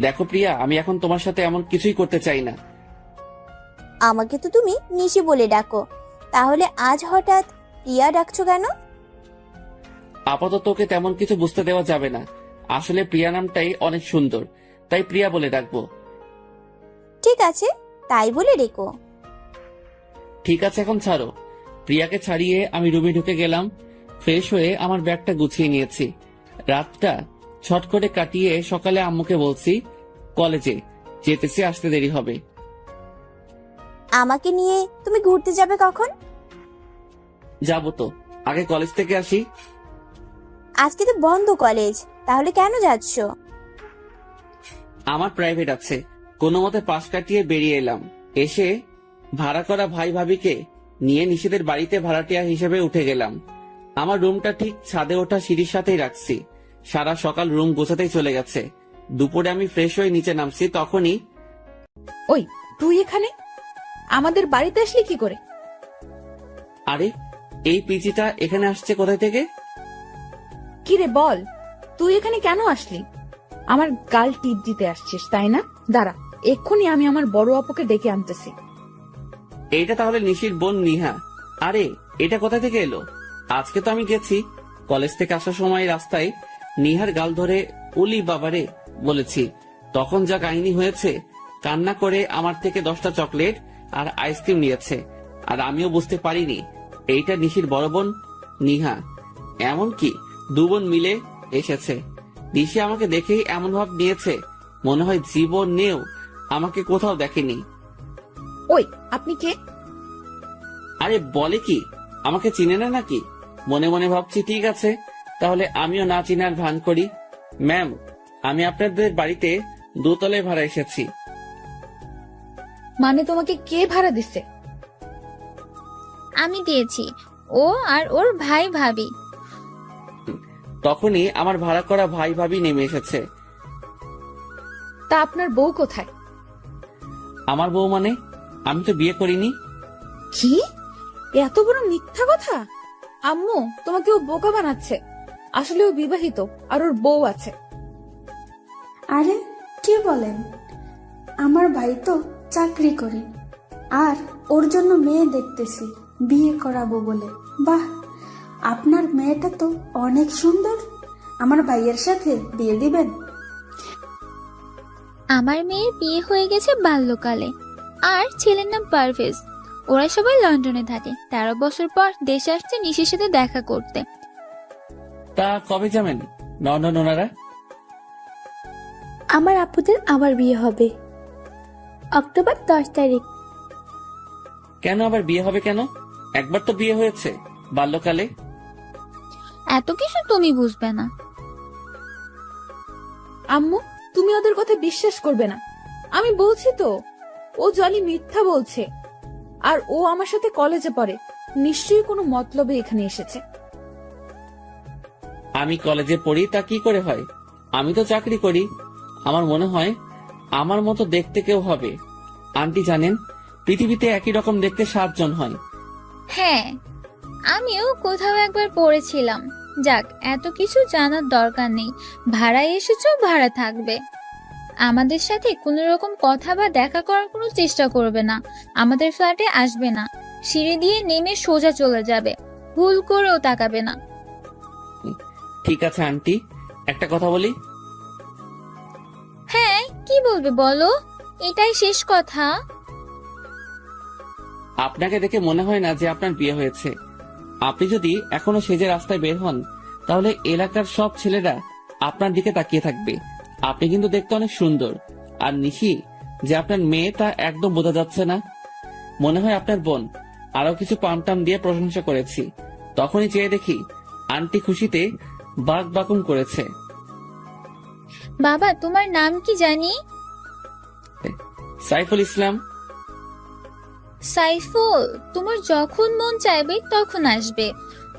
দেখো প্রিয়া, আমি এখন তোমার সাথে এমন কিছুই করতে চাই না। আমাকে তো তুমি নিশি বলে ডাকো, তাহলে আজ হঠাৎ প্রিয়া ডাকছো কেন? আপাতত ওকে তেমন কিছু বুঝতে দেওয়া যাবে না। আসলে প্রিয়া নামটাই অনেক সুন্দর, তাই প্রিয়া বলে ডাকবো। ঠিক আছে, তাই বলে রেখো। ঠিক আছে, এখন ছাড়ো। প্রিয়াকে ছাড়িয়ে আমি রুমে ঢুকে গেলাম। ফ্রেশ হয়ে আমার ব্যাগটা গুছিয়ে নিয়েছি। রাতটা ছট করে কাটিয়ে সকালে আম্মুকে বলছি কলেজে যেতেছি, আসতে দেরি হবে। আমাকে নিয়ে তুমি ঘুরতে যাবে কখন? যাবো তো, আগে কলেজ থেকে আসি। আজকে তো বন্ধ কলেজ, তাহলে কেন যাচ্ছ? আমার প্রাইভেট আছে, কোনো মতে পাশ কাটিয়ে বেরিয়ে এলাম। এসে ভাড়া করা ভাই ভাবিকে নিয়ে নিশিদের বাড়িতে ভাড়াটিয়া হিসেবে উঠে গেলাম। আমার রুমটা ঠিক ছাদে ওঠা সিঁড়ির সাথেই রাখছি। সারা সকাল রুম গোছাতেই চলে গেছে। দুপুরে আমি ফ্রেশ হয়ে নিচে নামছি, তখনই ওই, তুই এখানে আমাদের বাড়িতে আসলি কি করে? আরে, এই পিচিটা এখানে আসছে কোথায় থেকে? কি রে বল, তুই এখানে কেন আসলি? আমার গাল টিপ দিতে আসছিস তাই না? দাঁড়া, এক্ষুনি আমি আমার বড় আপুকে ডেকে আনতেছি। এইটা তাহলে নিশির বোন নিহা। আরে, এটা কোথা থেকে এলো? আজকে তো আমি গেছি কলেজ থেকে আসার সময় রাস্তায় নিহার গাল ধরে উলি বাবারে বলেছি। তখন যা কাহিনী হয়েছে, কান্না করে আমার থেকে 10টা চকলেট আর আইসক্রিম নিয়েছে, আর আমিও বুঝতে পারিনি এইটা নিশির বড় বোন নিহা। এমনকি 2 বোন মিলে এসেছে। নিশি আমাকে দেখেই এমন ভাব নিয়েছে, মনে হয় জীবন নেও আমাকে কোথাও দেখেনি। ওই, আপনি কে? আরে বলে কি, আমাকে চিনে না নাকি? মনে মনে ভাবছি, ঠিক আছে তাহলে আমিও না চিনার ভান করি। ম্যাম, আমি আপনাদের বাড়িতে 2 তলায় ভাড়া এসেছি। মানে তোমাকে কে ভাড়া দিচ্ছে? আমি দিয়েছি, ও আর ওর ভাই ভাবি। তখনই আমার ভাড়া করা ভাই ভাবি নেমে এসেছে। তা আপনার বউ কোথায়? আমার বউ মানে? আমি তো বিয়ে করিনি। কি এত বড় মিথ্যা কথা! আম্মু, তোমাকে ও বোকা বানাচ্ছে। আসলে ও বিবাহিত আর ওর বউ আছে। আরে কি বলেন, আমার ভাই তো চাকরি করে, আর ওর জন্য মেয়ে দেখতেছি বিয়ে করাবো বলে। বাহ, আপনার মেয়েটা তো অনেক সুন্দর, আমার ভাইয়ের সাথে বিয়ে দিবেন? আমার মেয়ের বিয়ে হয়ে গেছে বাল্যকালে, আর ছেলের নাম পারভেজ। ওরা সবাই লন্ডনে থাকে। 13 বছর পর দেশে আসছে নিশির সাথে দেখা করতে। তা কবে যাবেন লন্ডন ওনারা? আমার আপুদের আবার বিয়ে হবে অক্টোবর 10 তারিখ। কেন আবার বিয়ে হবে কেন? একবার তো বিয়ে হয়েছে বাল্যকালে। এত কিছু তুমি বুঝবে না। আম্মু, তুমি ওদের কথা বিশ্বাস করবে না। আমি বলছি তো, ও জলি মিথ্যা বলছে। আর ও আমার সাথে কলেজে পড়ে, নিশ্চয়ই কোনো মতলবে এখানে এসেছে। আমি কলেজে পড়ি তা কি করে হয়? আমি তো চাকরি করি। আমার মনে হয় আমার মতো দেখতে কেউ হবে। আন্টি জানেন, পৃথিবীতে একই রকম দেখতে 7 জন হয়। হ্যাঁ, আমিও কোথাও একবার পড়েছিলাম। যাক, এত কিছু জানার দরকার নেই। ভাড়ায় এসেছো, ভাড়া থাকবে। আমাদের সাথে কোনো রকম কথা বা দেখা করার কোনো চেষ্টা করবে না। আমাদের ফ্ল্যাটে আসবে না। সিঁড়ি দিয়ে নেমে সোজা চলে যাবে। ভুল করেও তাকাবে না। ঠিক আছে আন্টি, একটা কথা বলি। হ্যাঁ, কি বলবে বলো? এটাই শেষ কথা। আপনাকে দেখে মনে হয় না যে আপনার বিয়ে হয়েছে। আপনি যদি এখনো সেজে রাস্তায় বের হন, তাহলে এলাকার সব ছেলেরা আপনার দিকে তাকিয়ে থাকবে। আপনি কিন্তু দেখতে অনেক সুন্দর। আর নিশি যে আপনার মেয়ে তা একদম বোঝা যাচ্ছে না। মনে হয় আপনার বোন। আরো কিছু পামটাম দিয়ে প্রশংসা করেছি, তখনই চেয়ে দেখি আন্টি খুশিতে বাক বাকুম করেছে। বাবা, তোমার নাম কি জানি? সাইফুল ইসলাম। সাইফুল, তোমার যখন মন চাইবে তখন আসবে।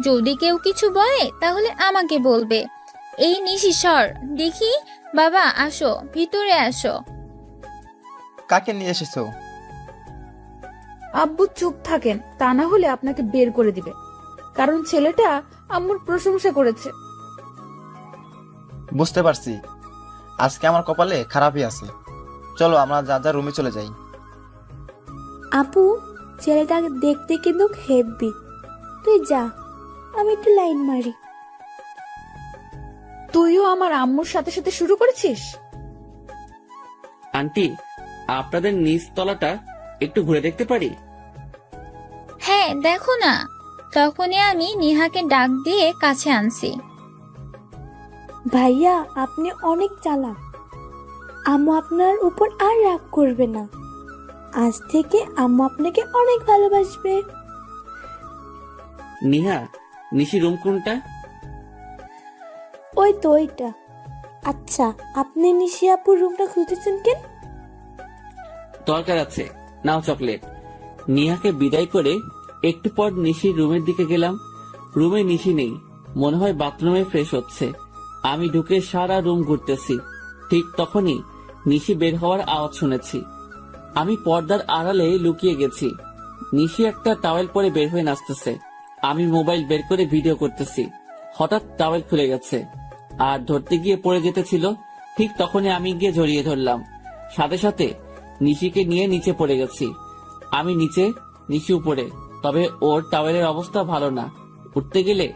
যদি কেউ কিছু বলে তাহলে আমাকে বলবে। এই নিশি সর দেখি। বাবা আসো, ভিতরে আসো। কাকে নিয়ে এসেছো? আব্বু চুপ থাকেন, তা না হলে আপনাকে বের করে দিবে। কারণ ছেলেটা আম্মুর প্রশংসা করেছে। বুঝতে পারছি, আজকে আমার কপালে খারাপই আছে। চলো আমরা যা যা রুমে চলে যাই। আপু, ছেলেটা দেখতে কিন্তু হেব্বি। তুই যা, আমি একটু লাইন মারি। তুইও আমার আম্মুর সাথে সাথে শুরু করেছিস? আন্টি, আপনাদের নিচ তলাটা একটু ঘুরে দেখতে পারি? হ্যাঁ, দেখো না। তখনই আমি নিহাকে ডাক দিয়ে কাছে আনছি। ভাইয়া, আপনি অনেক চালাক। আম্মু আপনার উপর আর রাগ করবে না। আজ থেকে আম্মু আপনাকে অনেক ভালোবাসবে। নিহা, নিশি রুম কোনটা? ওই তো ওইটা। আচ্ছা, আপনি নিশি আপুর রুমটা খুঁজেছেন কেন? দরকার আছে, নাও চকলেট। নিহাকে বিদায় করে একটু পর নিশির রুমের দিকে গেলাম। রুমে নিশি নেই, মনে হয় বাথরুমে ফ্রেশ হচ্ছে। আমি ঢুকে সারা রুম ঘুরতেছি। ঠিক তখনই নিশি বের হওয়ার আওয়াজ শুনেছি। আমি পর্দার আড়ালে লুকিয়ে গেছি। নিশি একটা টাওয়েল পরে বের হয়ে নাচতেছে। আমি মোবাইল বের করে ভিডিও করতেছি। হঠাৎ টাওয়েল খুলে গেছে আর ধরতে গিয়ে পড়ে যেতেছিল। ঠিক তখনই আমি গিয়ে জড়িয়ে ধরলাম। সাথে সাথে নিশিকে নিয়ে নিচে পড়ে গেছি। আমি নিচে, নিশি উপরে। তবে ওর টাওয়েলের অবস্থা ভালো না, উঠতে গেলে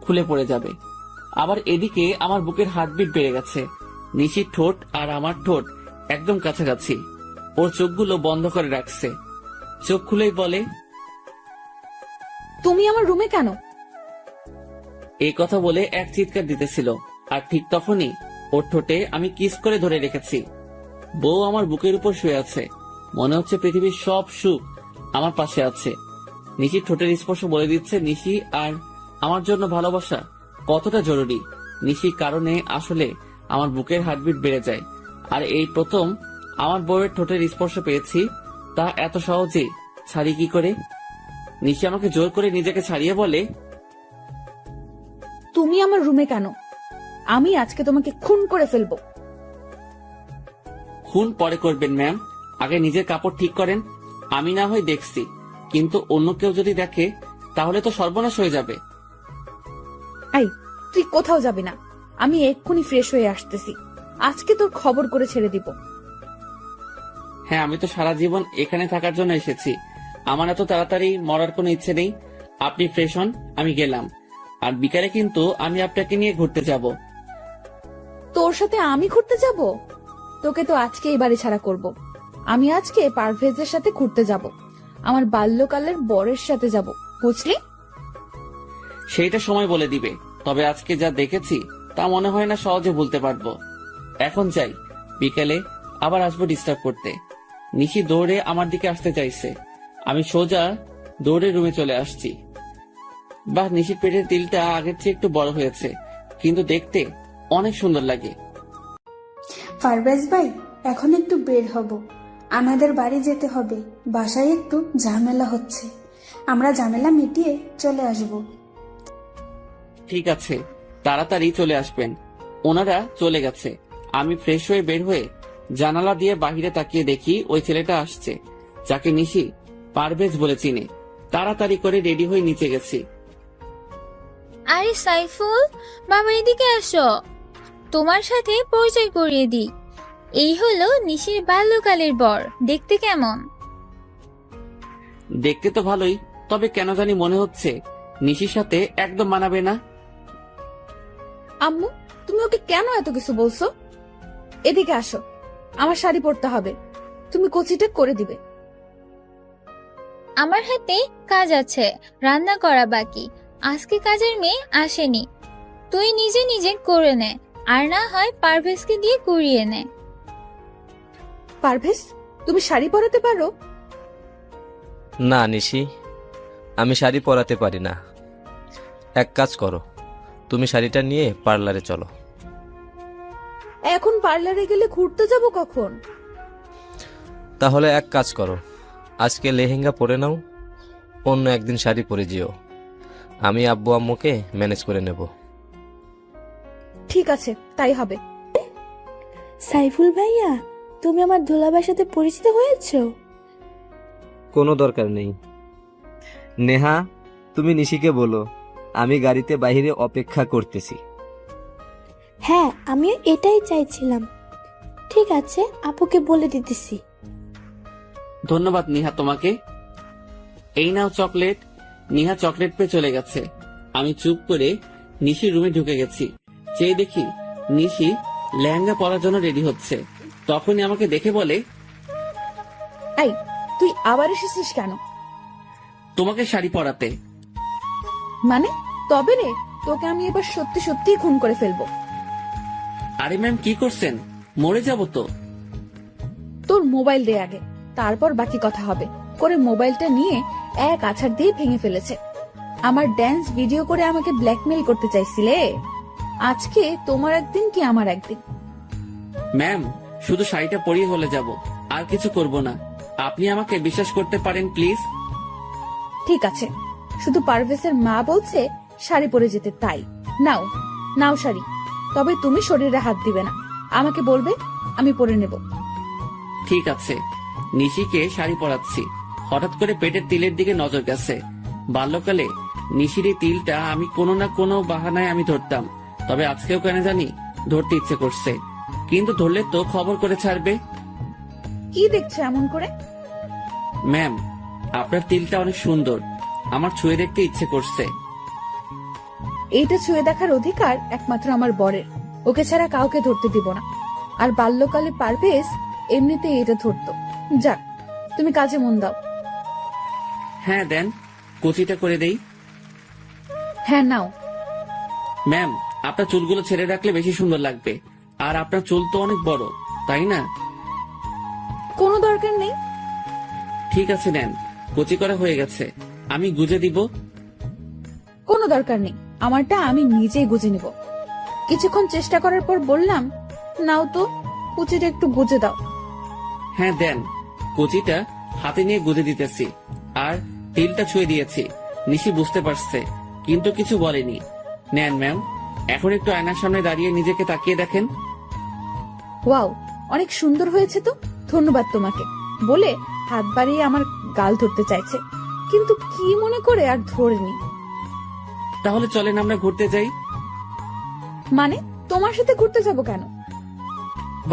খুলে পড়ে যাবে। আবার এদিকে আমার বুকের হার্টবিট বেড়ে গেছে। নিশির ঠোঁট আর আমার ঠোঁট একদম কাছাকাছি। ওর চোখগুলো বন্ধ করে রাখছে। চোখ খুলেই বলে, তুমি আমার রুমে কেন? এই কথা বলে এক চিৎকার দিতেছিল। আর ঠিক তখনই ওর ঠোঁটে আমি কিস করে ধরে রেখেছি। বউ আমার বুকের উপর শুয়ে আছে। মনে হচ্ছে পৃথিবীর সব সুখ আমার পাশে আছে। নিশির ঠোঁটের স্পর্শ বলে দিচ্ছে নিশি আর আমার জন্য ভালোবাসা কতটা জরুরি। নিশির কারণে আসলে আমার বুকের হার্টবিট বেড়ে যায়। আর এই প্রথম আমার বউয়ের ঠোঁটের স্পর্শ পেয়েছি, তা এত সহজে ছাড়ি কি করে? নিশি আমাকে জোর করে নিজেকে ছাড়িয়ে বলে, তুমি আমার রুমে কেন? আমি আজকে তোমাকে খুন করে ফেলবো। খুন পরে করবেন ম্যাম, আগে নিজের কাপড় ঠিক করেন। আমি না হয় দেখছি, কিন্তু অন্য কেউ যদি দেখে তাহলে তো সর্বনাশ হয়ে যাবে। আই, তুই কোথাও যাবি না। আমি এক্ষুনি ফ্রেশ হয়ে আসতেছি। আজকে তোর খবর করে ছেড়ে দিব। হ্যাঁ, আমি তো সারা জীবন এখানে থাকার জন্য এসেছি। আমার এত তাড়াতাড়ি মরার কোনো ইচ্ছে নেই। আপনি ফ্রেশ হন, আমি গেলাম। আর বিকালে কিন্তু আমি আপনাকে নিয়ে ঘুরতে যাব। তোর সাথে আমি ঘুরতে যাব? তোকে তো আজকে এই বাড়ি ছাড়া করব। আমি আজকে পারভেজের সাথে ঘুরতে যাব। আমার বাল্যকালের বরের সাথে যাব, বুঝলি? সেইটা সময় বলে দিবে। তবে আজকে যা দেখেছি তা মনে হয় না সহজে ভুলতে পারবো। এখন যাই, বিকেলে আবার আসবো ডিস্টার্ব করতে। নিশি দৌড়ে আমার দিকে আসতে চাইছে। আমি সোজা দৌড়ে রুমে চলে আসছি। বাহ, নিশির পেটের তিলটা আগের চেয়ে একটু বড় হয়েছে, কিন্তু দেখতে অনেক সুন্দর লাগে। পারভেজ ভাই, এখন একটু বের হব। আমাদের বাড়ি যেতে হবে। বাসায় একটু ঝামেলা হচ্ছে। আমরা ঝামেলা মিটিয়ে চলে আসব। ঠিক আছে, তাড়াতাড়ি চলে আসবেন। ওনারা চলে গেছে। আমি ফ্রেশ হয়ে বের হয়ে জানালা দিয়ে বাহিরে তাকিয়ে দেখি ওই ছেলেটা আসছে, যাকে নিশি পারভেজ বলে চিনে। তাড়াতাড়ি করে রেডি হয়ে নিচে গেছি। আরে সাইফুল, বাবা এদিকে আসো, তোমার সাথে পরিচয় করিয়ে দিই। এই হলো নিশির বাল্যকালের বর। দেখতে কেমন? দেখতে তো ভালোই, তবে কেন জানি মনে হচ্ছে নিশির সাথে একদম মানাবে না। আম্মু, তুমি ওকে কেন এত কিছু বলছো? এদিকে আসো, আমার শাড়ি পরতে হবে, তুমি কচিটা করে দিবে। আমার হাতে কাজ আছে, রান্না করা বাকি। আজকে কাজের মেয়ে আসেনি, তুই নিজে নিজে করে নে, আর না হয় পারভেজকে দিয়ে করিয়ে নে। পারভেজ, তুমি শাড়ি পরাতে পারো? না নিশি, আমি শাড়ি পরাতে পারি না। এক কাজ করো, তুমি শাড়িটা নিয়ে পার্লারে চলো। এখন পার্লারে গেলে ঘুরতে যাব কখন? তাহলে এক কাজ করো, আজকে লেহেঙ্গা পরে নাও, অন্য একদিন শাড়ি পরে যেও। আমি আব্বু আম্মুকে ম্যানেজ করে নেব। ঠিক আছে, তাই হবে। সাইফুল ভাইয়া, তুমি আমার দুলাভাইয়ের সাথে পরিচিত হয়েছো? কোনো দরকার নেই। নেহা, তুমি নিশিকে বলো আমি গাড়িতে বাইরে অপেক্ষা করতেছি। হ্যাঁ, আমিও এটাই চাইছিলাম। ঠিক আছে, আপুকে বলে দিতেছি। ধন্যবাদ নিহা তোমাকে। এই নাও চকলেট। নিহা চকলেট পেয়ে চলে গেছে। আমি চুপ করে নিশির রুমে ঢুকে গেছি। চেয়ে দেখি নিশি লেহেঙ্গা পরার জন্য রেডি হচ্ছে। তখনই আমাকে দেখে বলে, এই, তুই আবার এসেছিস কেন? তোমাকে শাড়ি পরাতে। মানে তবে রে, তোকে আমি এবার সত্যি সত্যিই খুন করে ফেলবো। আরে ম্যাম, কি করছেন? মরে যাব তো। তোর মোবাইল দে আগে, তারপর বাকি কথা হবে। করে মোবাইলটা নিয়ে এক আছাড় দিয়ে ভেঙে ফেলেছে। আমার ড্যান্স ভিডিও করে আমাকে ব্ল্যাকমেল করতে চাইছিলে। আজকে তোমার একদিন কি আমার একদিন। ম্যাম, শুধু শাড়িটা পরিয়ে হলে যাব, আর কিছু করব না। আপনি আমাকে বিশ্বাস করতে পারেন প্লিজ। ঠিক আছে, শুধু পারভেজের মা বলছে শাড়ি পরে যেতে, তাই নাও নাও শাড়ি। তবে তুমি শরীরে হাত দিবে না, আমাকে বলবে, আমি পরে নেব। ঠিক আছে। নিশিকে শাড়ি পরাচ্ছি। হঠাৎ করে পেটের তিলের দিকে নজর গেছে। বাল্যকালে নিশির এই তিলটা আমি কোনো না কোনো বাহানায় আমি ধরতাম, তবে আজকেও কেন জানি ধরতে ইচ্ছে করছে। কিন্তু ধরলে তো খবর করে ছাড়বে। কি দেখছো এমন করে? ম্যাম, আপনার তিলটা অনেক সুন্দর, আমার ছুঁয়ে দেখতে ইচ্ছে করছে। এইটা ছুঁয়ে দেখার অধিকার একমাত্র আমার বরের, ওকে ছাড়া কাউকে ধরতে দিব না। আর বাল্যকালে পারভেজ এমনিতে এটা ধরতো। যাক, তুমি কাজে মন দাও। হ্যাঁ দেন, কুচিটা করে দেই। হ্যাঁ নাও। ম্যাম, আপনার চুলগুলো ছেড়ে রাখলে বেশি সুন্দর লাগবে। আর আপনার চুল তো অনেক বড়, তাই না? কোনো দরকার নেই। ঠিক আছে, নেন। কুচি করা হয়ে গেছে, আমি গুজে দিব। কোনো দরকার নেই, আমারটা আমি নিজেই গুজে নিব। কিছুক্ষণ চেষ্টা করার পর বললাম, নাও তো, কুচিটা একটু গুজে দাও। হ্যাঁ দেন। কুচিটা হাতে নিয়ে গুজে দিতেছি, আর তিলটা ছুঁয়ে দিয়েছি। নিশি বুঝতে পারছে, কিন্তু কিছু বলেনি। নেন ম্যাম, এখন একটু আয়নার সামনে দাঁড়িয়ে নিজেকে তাকিয়ে দেখেন। ওয়াও, অনেক সুন্দর হয়েছে তো, ধন্যবাদ তোমাকে বলে হাত বাড়িয়ে আমার গাল ধরতে চাইছে, কিন্তু কি মনে করে আর ধরেনি। তাহলে চলেন আমরা ঘুরতে যাই। মানে তোমার সাথে ঘুরতে যাব কেন?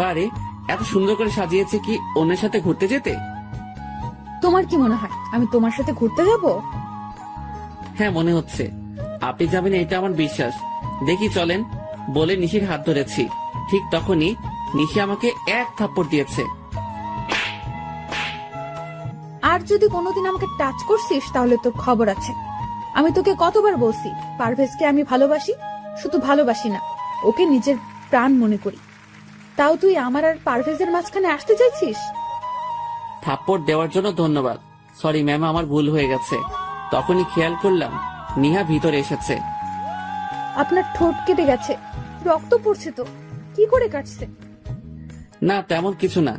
বারে, এত সুন্দর করে সাজিয়েছে কি অন্যের সাথে ঘুরতে যেতে? তোমার কি মনে হয় আমি তোমার সাথে ঘুরতে যাব? হ্যাঁ, মনে হচ্ছে আপনি যাবেন, এটা আমার বিশ্বাস। দেখি চলেন বলে নিশির হাত ধরেছি। ঠিক তখনই নিশি আমাকে এক থাপ্পড় দিয়েছে। আর যদি কোনোদিন আমাকে টাচ করছিস তাহলে তোর খবর আছে। আমি তোকে কতবার বলছি পারভেজকে আমি ভালোবাসি, শুধু ভালোবাসি না, ওকে নিজের প্রাণ মনে করি। তাও তুই আমার আর পারভেজের মাঝখানে আসতে চাইছিস? থাপ্পড় দেওয়ার জন্য ধন্যবাদ। সরি ম্যাম, আমার ভুল হয়ে গেছে। তখনই খেয়াল করলাম নিহা ভিতরে এসেছে। আপনার ঠোঁট কেটে গেছে, রক্ত পড়ছে তো, কি করে কাটছে? না, তেমন কিছু না,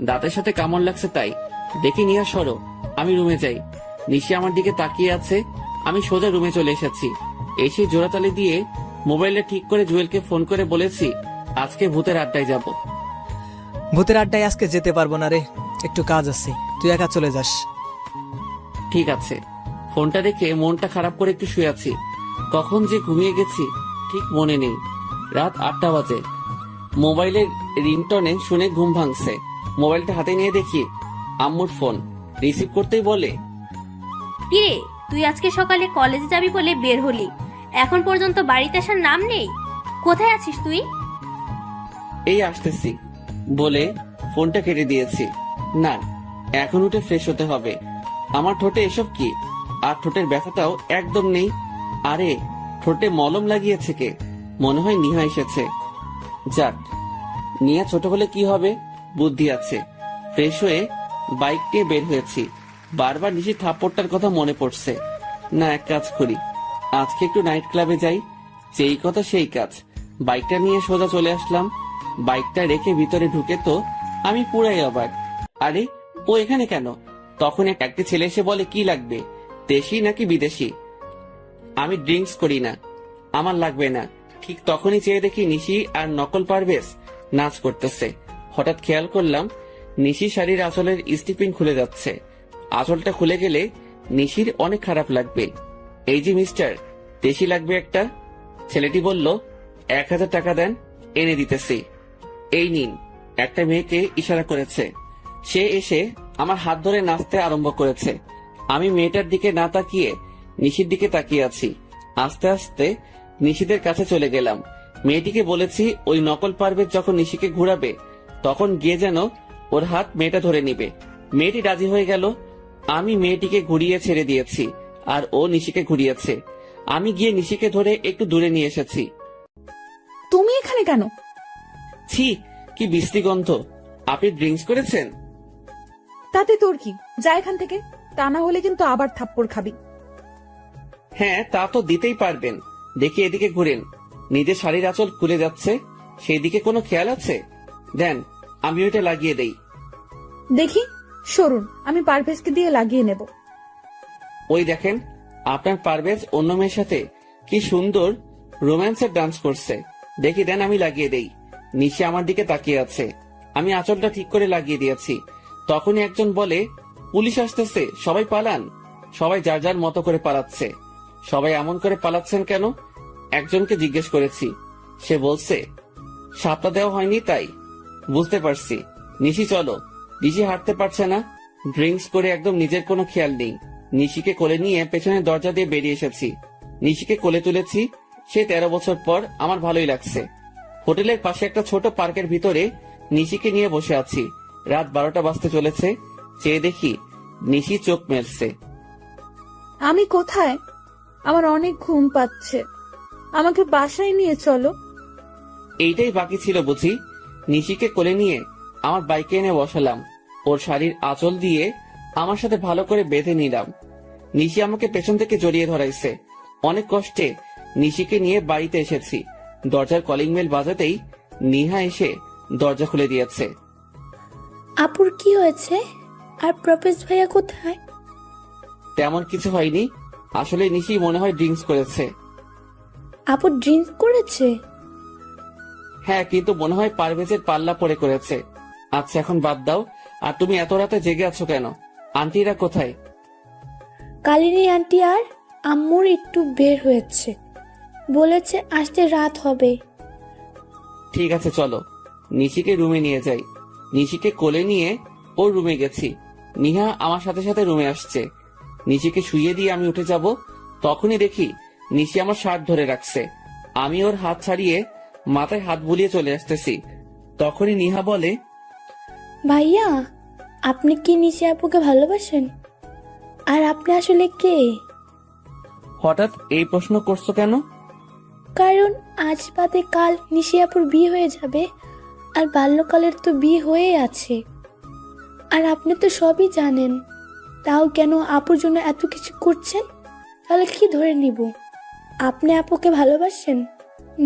দাঁতের সাথে কামড় লাগছে তাই। দেখি নিহা সরো, আমি রুমে যাই। নিশি আমার দিকে তাকিয়ে আছে। আমি সোজা রুমে চলে এসেছি। এসে জোড়াতালি দিয়ে মোবাইলটা ঠিক করে জুয়েলকে ফোন করে বলেছি আজকে ভূতের আড্ডায় যাব। ভূতের আড্ডায় আজকে যেতে পারবো না রে, একটু কাজ আছে, তুই একা চলে যাস। ঠিক আছে। ফোনটা রেখে মনটা খারাপ করে একটু শুয়ে আছি। কখন যে ঘুমিয়ে গেছি ঠিক মনে নেই। রাত 8টা বাজে। মোবাইলের রিংটনে শুনে ঘুম ভাঙছে। মোবাইলটা হাতে নিয়ে দেখি আম্মুর ফোন। রিসিভ করতেই বলে, কিরে তুই আজকে সকালে কলেজে যাবি বলে বের হলি, এখন পর্যন্ত বাড়িতে আসার নাম নেই। কোথায় আছিস তুই? এই আসতেছি বলে ফোনটা কেটে দিয়েছি। না, এখন উঠে ফ্রেশ হতে হবে। আমার ঠোঁটে এসব কি? আর ঠোঁটের ব্যথাটাও একদম নেই। আরে ঠোঁটে মলম লাগিয়েছে কে? মনে হয় নিহা এসেছে। যাক, নিহা ছোট হলে কি হবে, বুদ্ধি আছে। ফ্রেশ হয়ে বাইক নিয়ে বের হয়েছি। বারবার নিশি থাপ্পড়টার কথা মনে পড়ছে। না, এক কাজ করি, আজকে একটু নাইট ক্লাবে যাই। যেই কথা সেই কাজ। বাইকটা নিয়ে সোজা চলে আসলাম। বাইকটা রেখে ভিতরে ঢুকে তো আমি পুরাই অবাক। আরে ও এখানে কেন? তখন একটা ছেলে এসে বলে, কি লাগবে, দেশি নাকি বিদেশি? আমি ড্রিঙ্কস করি না, আমার লাগবে না। ঠিক তখনই চেয়ে দেখি নিশি আর নকল পারভেজ নাচ করতেছে। হঠাৎ খেয়াল করলাম নিশি শাড়ির আঁচলের স্টিপিন খুলে যাচ্ছে। আঁচলটা খুলে গেলে নিশির অনেক খারাপ লাগবে। এই যে মিস্টার, দেশি লাগবে একটা। ছেলেটি বলল, 1000 টাকা দেন, এনে দিতেছি। এই নিন। একটা মেয়েকে ইশারা করেছে। সে এসে আমার হাত ধরে নাচতে আরম্ভ করেছে। আমি মেয়েটার দিকে না তাকিয়ে নিশির দিকে তাকিয়ে আছি। আস্তে আস্তে নিশিদের কাছে চলে গেলাম। মেয়েটিকে বলেছি ওই নকল পারভেজ যখন নিশিকে ঘুরাবে তখন গিয়ে যেন ওর হাত মেয়েটা ধরে নিবে। মেয়েটি রাজি হয়ে গেল। আমি মেয়েটিকে ঘুরিয়ে ছেড়ে দিয়েছি আর ও নিশিকে ঘুরিয়েছে। আমি গিয়ে নিশিকে ধরে একটু দূরে নিয়ে এসেছি। তুমি এখানে কেন? ছি, কি বিশ্রী গন্ধ। আপনি ড্রিঙ্কস করেছেন? তাতে তোর কি, যা এখান থেকে, তা না হলে কিন্তু আবার থাপ্পড় খাবি। হ্যাঁ, তা তো দিতেই পারবেন। দেখি এদিকে ঘুরেন, নিজের শাড়ির আঁচল খুলে যাচ্ছে, সেই দিকে কোনো খেয়াল আছে? দেন, আমি ওইটা লাগিয়ে দেই। দেখি, সরুন, আমি পারভেজকে দিয়ে লাগিয়ে নেব। ওই দেখেন, আপনার পারভেজ অন্য মেয়ের সাথে কি সুন্দর রোম্যান্সের ডান্স করছে। দেখি দেন, আমি লাগিয়ে দেই। নিশি আমার দিকে তাকিয়ে আছে। আমি আঁচলটা ঠিক করে লাগিয়ে দিয়েছি। তখনই একজন বলে, পুলিশ আসতেছে, সবাই পালান। সবাই যার যার মতো করে পালাচ্ছে। সবাই এমন করে পালাচ্ছেন কেন? একজনকে জিজ্ঞেস করেছি। সে বলছে, সাপটা দেওয়া হয়নি তাই। বুঝতে পারছি। নিশি চলো। নিশি হাঁটতে পারছে না, ড্রিঙ্কস করে একদম নিজের কোনো খেয়াল নেই। নিশিকে কোলে নিয়ে পেছনের দরজা দিয়ে বেরিয়ে এসেছি। নিশিকে কোলে তুলেছি। সে 13 বছর পর আমার ভালোই লাগছে। হোটেলের পাশে একটা ছোট পার্কের ভিতরে নিশিকে নিয়ে বসে আছি। রাত 12টা বাজতে চলেছে। চেয়ে দেখি নিশি চোখ মেলছে। আমি কোথায়? আমার অনেক ঘুম পাচ্ছে, আমাকে বাসায় নিয়ে চলো। এইটাই বাকি ছিল বুঝি। নিশিকে কোলে নিয়ে আমার বাইকে এনে বসালাম। ওর শাড়ির আঁচল দিয়ে আমার সাথে ভালো করে বেঁধে নিলাম। নিশি আমাকে পেছন থেকে জড়িয়ে ধরাইছে। অনেক কষ্টে নিশিকে নিয়ে বাড়িতে এসেছি। দরজার কলিং বেল বাজাতেই নিহা এসে দরজা খুলে দিয়েছে। আপুর কি হয়েছে? আর প্রপেজ ভাইয়া কোথায়? তেমন কিছু হয়নি। আসলে নিশি মনে হয় ড্রিঙ্কস করেছে। আপু ড্রিঙ্কস করেছে? হ্যাঁ, কিন্তু মনে হয় পারভেজের পাল্লা পড়ে করেছে। আচ্ছা, এখন বাদ দাও। আর তুমি এত রাতে জেগে আছো কেন? আন্টিরা কোথায়? কালিনী আন্টি আর আম্মুর একটু বের হয়েছে, বলেছে আসতে রাত হবে। ঠিক আছে, চলো নিশিকে রুমে নিয়ে যাই। নিশিকে কোলে নিয়ে ওর রুমে গেছি। নিহা আমার সাথে সাথে রুমে আসছে। নিশিকে শুইয়ে দিয়ে আমি উঠে যাব, তখনই দেখি নিশি আমার শার্ট ধরে রাখছে। আমি ওর হাত ছাড়িয়ে মাথায় হাত বুলিয়ে চলে আসতেছি। তখনই নিহা বলে, ভাইয়া, আপনি কি নিশি আপুকে ভালোবাসেন? আর আপনি আসলে কে? হঠাৎ এই প্রশ্ন করছো কেন? কারণ আজ বাদে কাল নিশি আপুর বিয়ে হয়ে যাবে, আর বাল্যকালের তো বিয়ে হয়ে আছে। আর আপনি তো সবই জানেন, তাও কেন আপুর জন্য এত কিছু করছেন? তাহলে কি ধরে নিব? আপনি আপুকে ভালোবাসেন?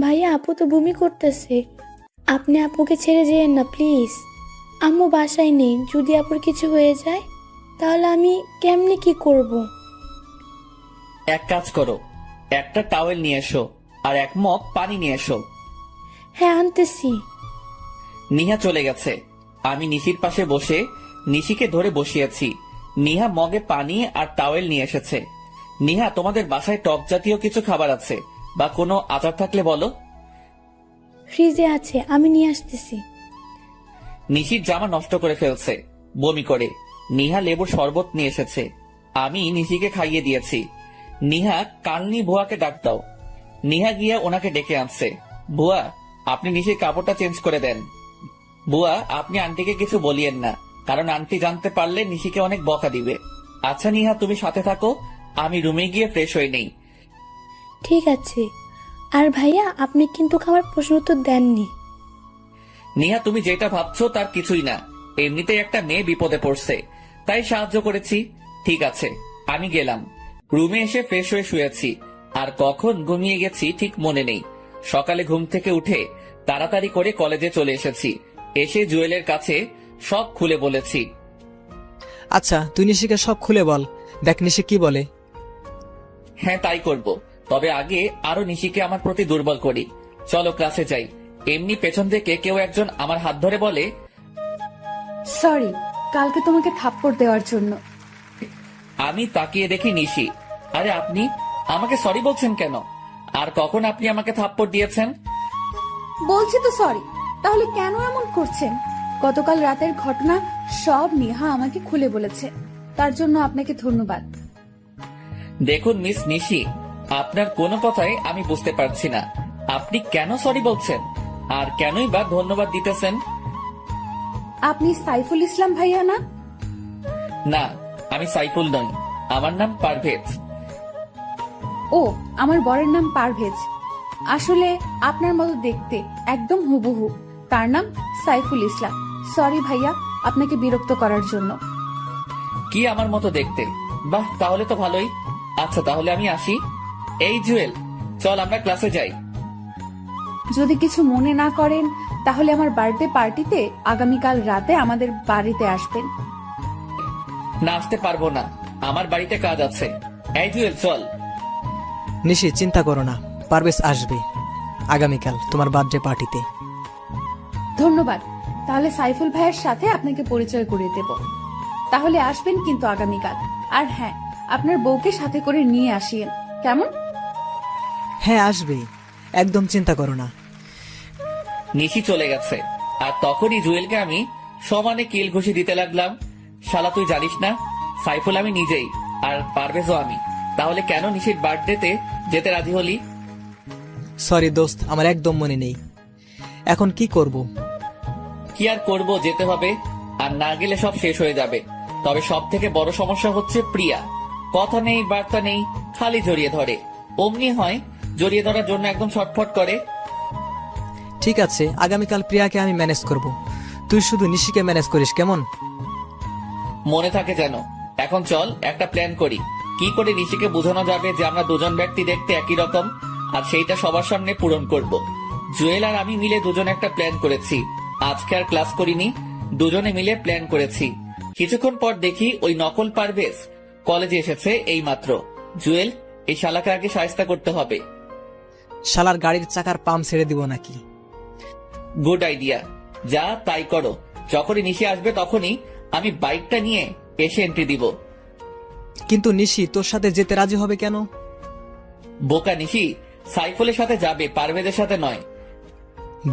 ভাইয়া, আপু তো বমি করতেছে। আপনি আপুকে ছেড়ে যেয়েন না প্লিজ। আম্মু বাসায় নেই, যদি আপুর কিছু হয়ে যায় তাহলে আমি কেমনে কি করব? এক কাজ করো, একটা টাওয়েল নিয়ে এসো, আর এক মগ পানি নিয়ে এসো। হ্যাঁ আনতেছি। নিহা চলে গেছে। আমি নিশির পাশে বসে নিশিকে ধরে বসিয়েছি। নিহা মগে পানি আর টাওয়েল নিয়ে এসেছে। নিহা, তোমাদের বাসায় টক জাতীয় কিছু খাবার আছে বা কোনো আচার থাকলে বলো। ফ্রিজে আছে, আমি নিয়ে আসতেছি। নিশির জামা নষ্ট করে ফেলছে বমি করে। নিহা লেবুর শরবত নিয়ে এসেছে, আমি নিশিকে খাইয়ে দিয়েছি। নিহা, কালনি বুয়াকে ডাক দাও। নিহা গিয়ে ওনাকে ডেকে আনছে। বুয়া, আপনি নিশির কাপড়টা চেঞ্জ করে দেন। বুয়া, আপনি আন্টিকে কিছু বলিয়েন না, কারণ আন্টি জানতে পারলে নিশিকে অনেক বকা দিবে। আচ্ছা নিহা, তুমি সাথে থাকো, আমি রুমে গিয়ে ফ্রেশ হয়ে নেই। ঠিক আছে। আর ভাইয়া, আপনি কিন্তু আমার প্রশ্ন উত্তর দেননি। নিহা, তুমি যেটা ভাবছো তার কিছুই না। এমনিতেই একটা মেয়ে বিপদে পড়ছে, তাই সাহায্য করেছি। ঠিক আছে, আমি গেলাম। রুমে এসে ফ্রেশ হয়ে শুয়েছি, আর কখন ঘুমিয়ে গেছি ঠিক মনে নেই। সকালে ঘুম থেকে উঠে তাড়াতাড়ি করে কলেজে চলে এসেছি। এসে জুয়েলের কাছে সব খুলে বলেছি। আচ্ছা, তুই নিশিকে সব খুলে বল, দেখ নিশি কি বলে। হ্যাঁ, তাই করব। তবে আগে আরো নিশিকে আমার প্রতি দুর্বল করি। চলো ক্লাসে যাই। এমনি পেছন থেকে কেউ একজন আমার হাত ধরে বলে, সরি কালকে তোমাকে থাপ্পড় দেওয়ার জন্য। আমি তাকিয়ে দেখি নিশি। আরে আপনি আমাকে সরি বলছেন কেন? আর কখন আপনি আমাকে থাপ্পড় দিয়েছেন? বলছি তো সরি, তাহলে কেন এমন করছেন? গতকাল রাতের ঘটনা সব নেহা আমাকে খুলে বলেছে, তার জন্য আপনাকে ধন্যবাদ। দেখুন মিস নিশি, আপনার কোনো কথাই আমি বুঝতে পারছি না। আপনি কেন সরি বলছেন আর কেনই বা ধন্যবাদ দিতেছেন? আপনি সাইফুল ইসলাম ভাইয়া না? না, আমি সাইফুল নই, আমার নাম পারভেজ। ও, আমার বরের নাম পারভেজ। আসলে আপনার মতো দেখতে, একদম হুবহু। তার নাম সাইফুল ইসলাম। সরি ভাইয়া আপনাকে বিরক্ত করার জন্য। কি আমার মতো দেখতে? বাহ, তাহলে তো ভালোই। আচ্ছা তাহলে আমি আসি। এই জুয়েল, চল আমরা ক্লাসে যাই। যদি কিছু মনে না করেন তাহলে আমার বার্থডে পার্টিতে আগামীকাল রাতে আমাদের বাড়িতে আসবেন। না, আসতে পারবো না, আমার বাড়িতে কাজ আছে। এই জুয়েল চল। নিশি, চিন্তা করো না, পারভেজ আসবে আগামীকাল তোমার বার্থডে পার্টিতে। ধন্যবাদ। তাহলে সাইফুল ভাইয়ের সাথে আপনাকে পরিচয় করিয়ে দেব। তাহলে আসবেন কিন্তু আগামীকাল। আর হ্যাঁ, আপনার বউকে সাথে করে নিয়ে আসিয়েন, কেমন? হ্যাঁ আসবে, একদম চিন্তা করো না। নিশি চলে গেছে, আর তখনই জুয়েলকে আমি সমানে কিল ঘুষি দিতে লাগলাম। শালা, তুই জানিস না সাইফুল আমি নিজেই, আর পারভেজও আমি। তাহলে কেন নিশির বার্থডেতে যেতে রাজি হলি? সরি দোস্ত, আমার একদম মনে নেই। এখন কি করব? কি আর করব, যেতে হবে। আর না গেলে সব শেষ হয়ে যাবে। তবে সব থেকে বড় সমস্যা হচ্ছে প্রিয়া। কথা নেই, বার্তা নেই, খালি জড়িয়ে ধরে। অমনি হয়, জড়িয়ে ধরার জন্য একদম ছটফট করে। ঠিক আছে, আগামীকাল প্রিয়াকে আমি ম্যানেজ করব, তুই শুধু নিশিকে ম্যানেজ করিস, কেমন? মনে থাকে যেন। এখন চল একটা প্ল্যান করি, কি করে নিশিকে বোঝানো যাবে যে আমরা দুজন ব্যক্তি দেখতে একই রকম, আর সেইটা সবার সামনে পূরণ করব। জুয়েল আর আমি মিলে দুজন একটা প্ল্যান করেছি। আজকে আর ক্লাস করিনি, দুজনে মিলে প্ল্যান করেছি। কিছুক্ষণ পর দেখি ওই নকল পারভেজ কলেজে এসেছে এইমাত্র। জুয়েল, এই শালাকে আগে শায়েস্তা করতে হবে। শালার গাড়ির চাকার পাম্প ছেড়ে দিব নাকি? গুড আইডিয়া, যা তাই করো। যখনই নিশি আসবে তখনই আমি বাইকটা নিয়ে এসে এন্ট্রি দিব। কিন্তু নিশি তোর সাথে যেতে রাজি হবে কেন? বোকা নিশি, সাইফুলের সাথে যাবে, পারভেজের সাথে নয়।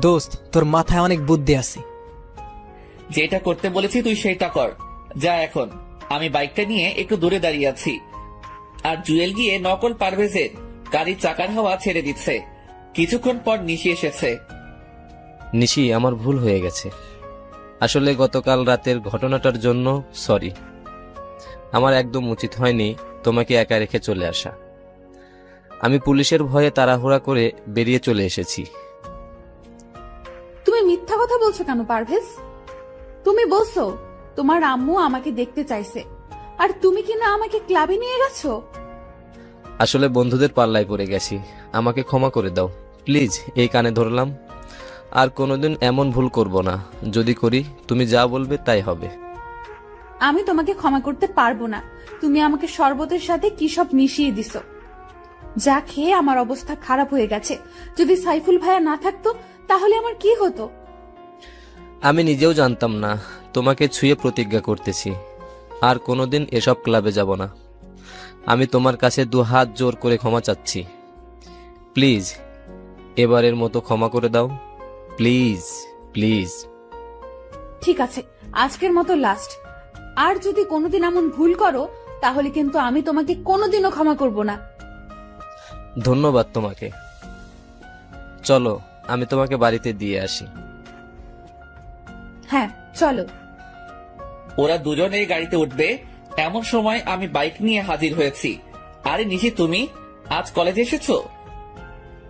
দোস্ত, তোর মাথায় অনেক বুদ্ধি আছে। যেটা করতে বলেছি তুই সেটা কর। যা এখন। আমি বাইকটা নিয়ে একটু দূরে দাঁড়িয়ে আছি, আর জুয়েল গিয়ে নকল পারভেজের গাড়ির চাকার হাওয়া ছেড়ে দিচ্ছে। কিছুক্ষণ পর নিশি এসেছে। নিশি, আমার ভুল হয়ে গেছে। আসলে গতকাল রাতের ঘটনাটার জন্য সরি। আমার একদম উচিত হয়নি তোমাকে একা রেখে চলে আসা। আমি পুলিশের ভয়ে তাড়াহুড়া করে বেরিয়ে চলে এসেছি। তুমি মিথ্যা কথা বলছো কেন পারভেজ? তুমি বলছো তোমার আম্মু আমাকে দেখতে চাইছে, আর তুমি কিনা আমাকে ক্লাবে নিয়ে গেছো। আসলে বন্ধুদের পাল্লায় পড়ে গেছি, আমাকে ক্ষমা করে দাও প্লিজ। এই কানে ধরলাম, আর কোনোদিন এমন ভুল করব না। যদি করি, তুমি যা বলবে তাই হবে। আমি তোমাকে ক্ষমা করতে পারবো না। তুমি আমাকে শরবতের সাথে কি সব মিশিয়ে দিছো। যা খেয়ে আমার অবস্থা খারাপ হয়ে গেছে। যদি সাইফুল ভাইয়া না থাকতো তাহলে আমার কি হতো? আমি নিজেও জানতাম না, তোমাকে ছুঁয়ে প্রতিজ্ঞা করতেছি আর কোনোদিন এসব ক্লাবে যাব না। আমি তোমার কাছে 2 হাত জোর করে ক্ষমা চাচ্ছি। প্লিজ এবারের মতো ক্ষমা করে দাও, প্লিজ প্লিজ। ঠিক আছে, আজকের মতো লাস্ট। আর যদি কোনোদিন এমন ভুল করো তাহলে কিন্তু আমি তোমাকে কোনোদিনও ক্ষমা করব না। ধন্যবাদ তোমাকে। চলো আমি তোমাকে বাড়িতে দিয়ে আসি। হ্যাঁ চলো। ওরা দুজনেই গাড়িতে উঠবে এমন সময় আমি বাইক নিয়ে হাজির হয়েছি। আরে নিশি, তুমি আজ কলেজে এসেছো?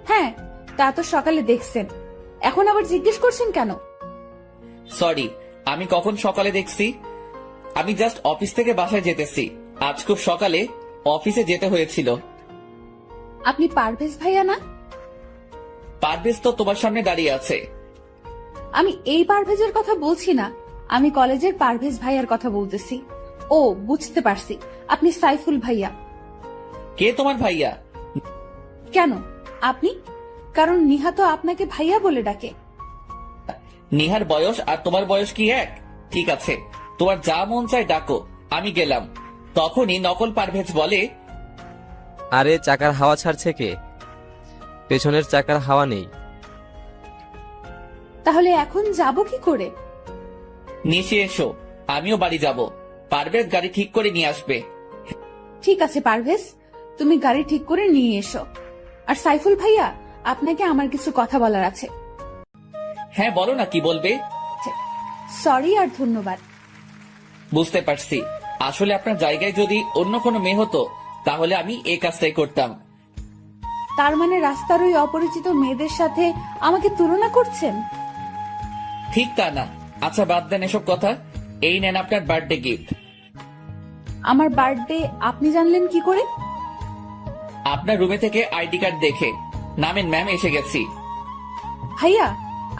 হ্যাঁ, তা তো সকালে দেখছেন, এখন আবার জিজ্ঞেস করছেন কেন? সরি, আমি কখন সকালে দেখছি? আমি জাস্ট অফিস থেকে বাসায় যেতেছি। আজ খুব সকালে অফিসে যেতে হয়েছিল। আপনি পারভেজ ভাইয়া না? পারভেজ তো তোমার সামনে দাঁড়িয়ে আছে। আমি এই পারভেজের কথা বলছি না, আমি কলেজের পারভেজ ভাইয়ার কথা বলতেছি। ও বুঝতে পারছি, আপনি সাইফুল ভাইয়া। কে তোমার ভাইয়া? কেন আপনি? কারণ নিহা তো আপনাকে ভাইয়া বলে ডাকে। নিহার বয়স আর তোমার বয়স কি এক? ঠিক আছে, তোমার যা মন চায় ডাকো, আমি গেলাম। তখনই নকল পারভেজ বলে, আরে চাকার হাওয়া ছাড়ছে কে? পেছনের চাকার হাওয়া নেই। তাহলে এখন যাব কি করে? নিশে এসো, আমিও বাড়ি যাব। পারভেজ গাড়ি ঠিক করে নিয়ে আসবে। ঠিক আছে পারভেজ, তুমি গাড়ি ঠিক করে নিয়ে এসো। আর সাইফুল ভাইয়া, আপনাকে আমার কিছু কথা বলার আছে। হ্যাঁ বলো না, কি বলবে? সরি আর ধন্যবাদ। বুঝতে পারছি, আসলে আপনার জায়গায় যদি অন্য কোনো মেয়ে হতো তাহলে আমি এই কাজটাই করতাম। তার মানে রাস্তার ওই অপরিচিত মেয়েদের সাথে আমাকে তুলনা করছেন? ঠিক তা না। আচ্ছা বাদ দেন এসব কথা, এই নেন আপনার বার্থডে গিফট। আমার বার্থডে আপনি জানলেন কি করে? আপনার রুমে থেকে আইডি কার্ড দেখে। নামেন ম্যাম, এসে গেছি। ভাইয়া,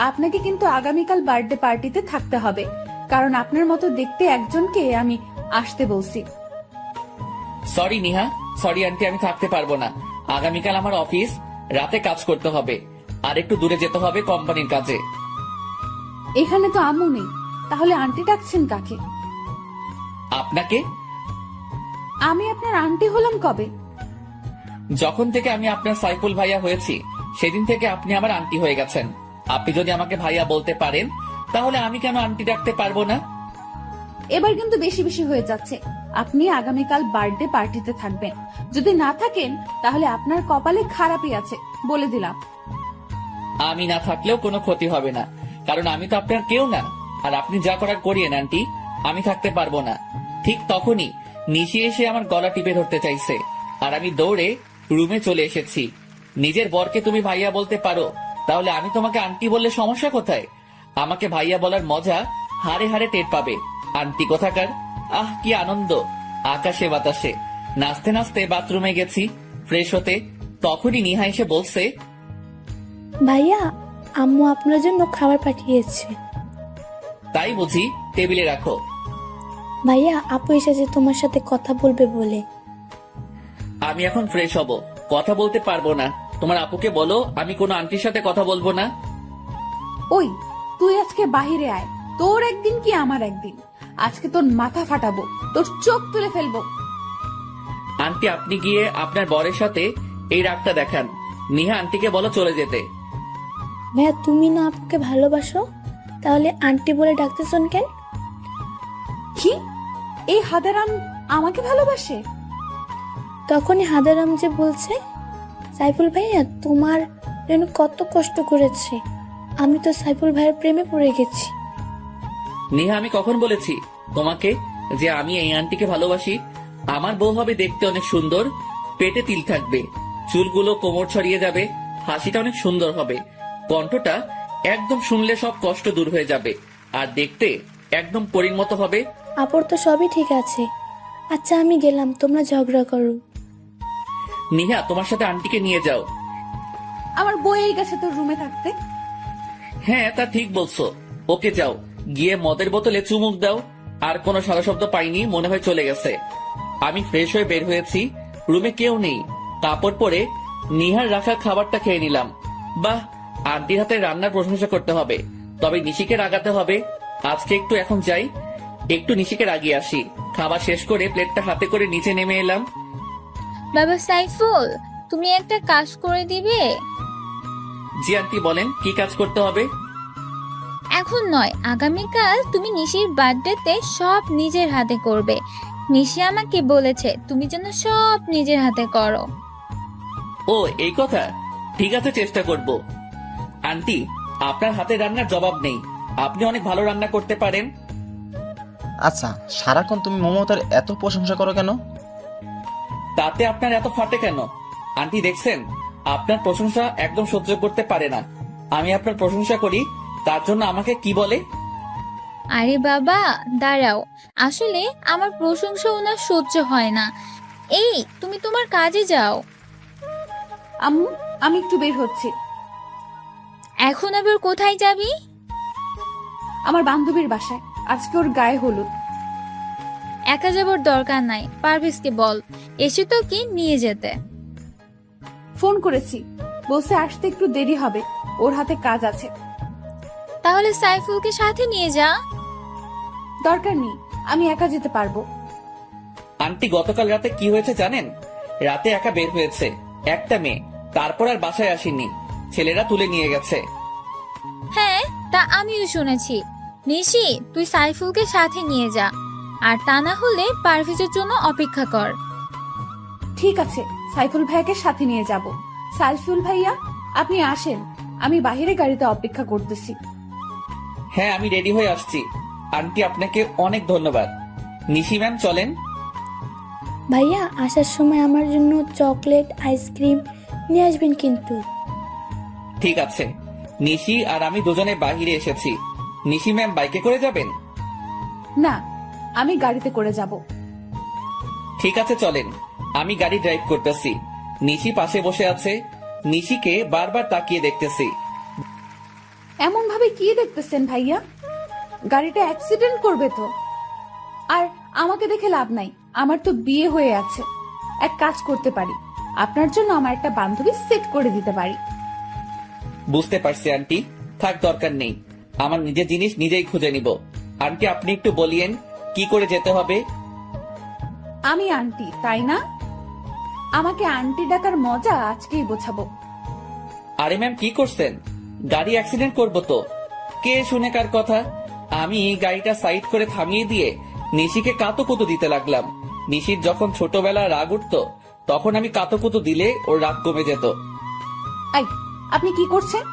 আপনাকে কিন্তু আগামীকাল বার্থডে পার্টিতে থাকতে হবে, কারণ আপনার মতো দেখতে একজনকে আমি আসতে বলছি। সরি নিহা, সরি আন্টি, আমি থাকতে পারবো না। আগামীকাল আমার অফিস, রাতে কাজ করতে হবে আর একটু দূরে যেতে হবে কোম্পানির কাজে। এখানে তো আম্মু নেই, তাহলে আন্টি ডাকছেন কাকে? আপনাকে। আমি আপনার আন্টি হলাম কবে? যখন থেকে আমি আপনার সাইফুল ভাইয়া হয়েছি সেদিন থেকে আপনি আমার আন্টি হয়ে গেছেন। আপনি যদি আমাকে ভাইয়া বলতে পারেন তাহলে আমি কেন আন্টি ডাকতে পারবো না? এবার কিন্তু বেশি বেশি হয়ে যাচ্ছে। আপনি আগামীকাল বার্থডে পার্টিতে থাকবেন, যদি না থাকেন তাহলে আপনার কপালে খারাপই আছে, বলে দিলাম। আমি না থাকলেও কোনো ক্ষতি হবে না, কারণ আমি তো আপনার কেউ না। আর আপনি যা করার করিয়েন আন্টি, আমি থাকতে পারবো না। ঠিক তখনই নিশি এসে আমার গলা টিপে ধরতে চাইছে আর আমি দৌড়ে রুমে চলে এসেছি। নিজের বরকে তুমি ভাইয়া বলতে পারো, তাহলে আমি তোমাকে আন্টি বললে সমস্যা কোথায়? আমাকে ভাইয়া বলার মজা হাড়ে হাড়ে টের পাবে। আন্টি কোথাকার। আহ কি আনন্দ, আকাশে বাতাসে। নাচতে নাচতে বাথরুমে গেছি ফ্রেশ হতে, তখনই নিহা এসে বলছে, ভাইয়া, আম্মু আপনার জন্য খাবার পাঠিয়েছে। তাই বুঝি? টেবিলে রাখো। ভাইয়া, আপু এসেছে তোমার সাথে কথা বলবে বলে। আমি এখন ফ্রেশ হব, কথা বলতে পারবো না। তোমার আপুকে বলো আমি কোনো আন্টির সাথে কথা বলবো না। ওই তুই আজকে বাহিরে আয়, তোর একদিন কি আমার একদিন। আজকে তোর মাথা ফাটাবো, তোর চোখ তুলে ফেলবো। আন্টি আপনি গিয়ে আপনার বরের সাথে এই রাগটা দেখান। নিহা আন্টিকে বলো চলে যেতে। ভাইয়া, তুমি না আপুকে ভালোবাসো, তাহলে আন্টি বলে ডাকতেছেন কেন? কি এই হাদারাম আমাকে ভালোবাসে? তখনই হাদারাম যে বলছে, সাইফুল ভাইয়া তোমার জন্য কত কষ্ট করেছে, আমি তো সাইফুল ভাইয়ের প্রেমে পড়ে গেছি। নিহা আমি কখন বলেছি তোমাকে যে আমি এই আন্টিকে ভালোবাসি? আমার বউ হবে দেখতে অনেক সুন্দর, পেটে তিল থাকবে, চুলগুলো কোমর ছড়িয়ে যাবে, হাসিটা অনেক সুন্দর হবে, কণ্ঠটা একদম শুনলে সব কষ্ট দূর হয়ে যাবে, আর দেখতে একদম পরীর মতো হবে। আপুর তো সবই ঠিক আছে। আচ্ছা আমি গেলাম, তোমরা ঝগড়া করো। নিহা তোমার সাথে আন্টিকে নিয়ে যাও। আমার বইয়ের কাছে তোর রুমে থাকতে। হ্যাঁ তা ঠিক বলছো, ওকে যাও, গিয়ে মদের বোতলে চুমুক দাও। আর কোনো সারা শব্দ পাইনি, মনে হয় চলে গেছে। আমি ফ্রেশ হয়ে বের হয়েছি, রুমে কেউ নেই। কাপড় পরে নিহার রাখা খাবারটা খেয়ে নিলাম। বাহ, আন্টির হাতে রান্নার প্রশংসা করতে হবে, তবে নিশিকে রাগাতে হবে। আজকে একটু এখন যাই, একটু নিশিকে রাগিয়ে আসি। খাবার শেষ করে প্লেটটা হাতে করে নিচে নেমে এলাম। বাবা সাইফুল, তুমি একটা কাজ করে দিবে? জি আন্টি, বলেন কি কাজ করতে হবে? এখন নয়, আগামীকাল তুমি নিশির বার্থডেতে সব নিজের হাতে করবে। নিশি আমাকে বলেছে তুমি যেন সব নিজের হাতে করো। ও এই কথা, ঠিক আছে, চেষ্টা করব। আন্টি, আপনার হাতে রান্নার জবাব নেই, আপনি অনেক ভালো রান্না করতে পারেন। আচ্ছা, সারাক্ষণ তুমি মমতার এত প্রশংসা করো কেন? তাতে আপনার এত ফাটে কেন? আন্টি দেখছেন, আপনার প্রশংসা একদম সহ্য করতে পারে না। আমি আপনার প্রশংসা করি, তার জন্য আমাকে কি বলে? আরে বাবা দাঁড়াও, আসলে আমার প্রশংসা ওনার সহ্য হয় না। এই তুমি তোমার কাজে যাও। আম্মু, আমি একটু বের হচ্ছি। এখন আবার কোথায় যাবি? আমার বান্ধবীর বাসায়, আজকে ওর গায়ে হলুদ। একা যাবার দরকার নাই, পারভেজকে বল এসে তো কি নিয়ে যেতে। ফোন করেছি, বলছে আসতে একটু দেরি হবে, ওর হাতে কাজ আছে। তাহলে সাইফুলকে সাথে নিয়ে যা। দরকার নেই, আমি একা যেতে পারবো। আন্টি, গতকাল রাতে কি হয়েছে জানেন? রাতে একা বের হয়েছে একটা মেয়ে, তারপর আর বাসায় আসেনি, ছেলেরা তুলে নিয়ে গেছে। হ্যাঁ, তা আমিও শুনেছি। নিশি, তুই সাইফুলকে সাথে নিয়ে যা, আর তা না হলে পারভেজের জন্য অপেক্ষা কর। ঠিক আছে, সাইফুল ভাইয়াকে সাথে নিয়ে যাব। সাইফুল ভাইয়া, আপনি আসেন, আমি বাইরে গাড়িতে অপেক্ষা করতেছি। হ্যাঁ, আমি রেডি হয়ে আসছি। আন্টি, আপনাকে অনেক ধন্যবাদ। নিশি ম্যাম, চলেন। ভাইয়া আসার সময় আমার জন্য চকলেট আইসক্রিম নিয়ে আসবেন কিন্তু। ঠিক আছে। নিশি আর আমি দুজনে বাহিরে এসেছি। নিশি ম্যাম বাইকে করে যাবেন? না, আমি গাড়িতে করে যাব। ঠিক আছে, চলেন। আমি গাড়ি ড্রাইভ করতেছি, নিশি পাশে বসে আছে। নিশিকে বারবার তাকিয়ে দেখতেছি। এমন ভাবে কি দেখতেছেন ভাইয়া? গাড়িটা অ্যাক্সিডেন্ট করবে তো। আর আমাকে দেখে লাভ নাই, আমার তো বিয়ে হয়ে আছে। এক কাজ করতে পারি, আপনার জন্য আমার একটা বান্ধবী সেট করে দিতে পারি। বুঝতে পারছি আন্টি, থাক, দরকার নেই। আমার নিজের জিনিস নিজেই খুঁজে নিব। আন্টি, আপনি একটু বলিয়েন কি করে যেতে হবে? আমি আন্টি, তাই না? আমাকে আন্টি ডাকার মজা আজকেই বোঝাবো। আরে ম্যাম, কি করছেন? গাড়ি অ্যাক্সিডেন্ট করবো তো। কে শুনে কার কথা? আমি গাড়িটা সাইড করে থামিয়ে দিয়ে নিশিকে কাতুকুতু দিতে লাগলাম। নিশির যখন ছোটবেলা রাগ উঠতো, তখন আমি কাতুকুতু দিলে ওর রাগ কমে যেত। আই, আপনি কি করছেন?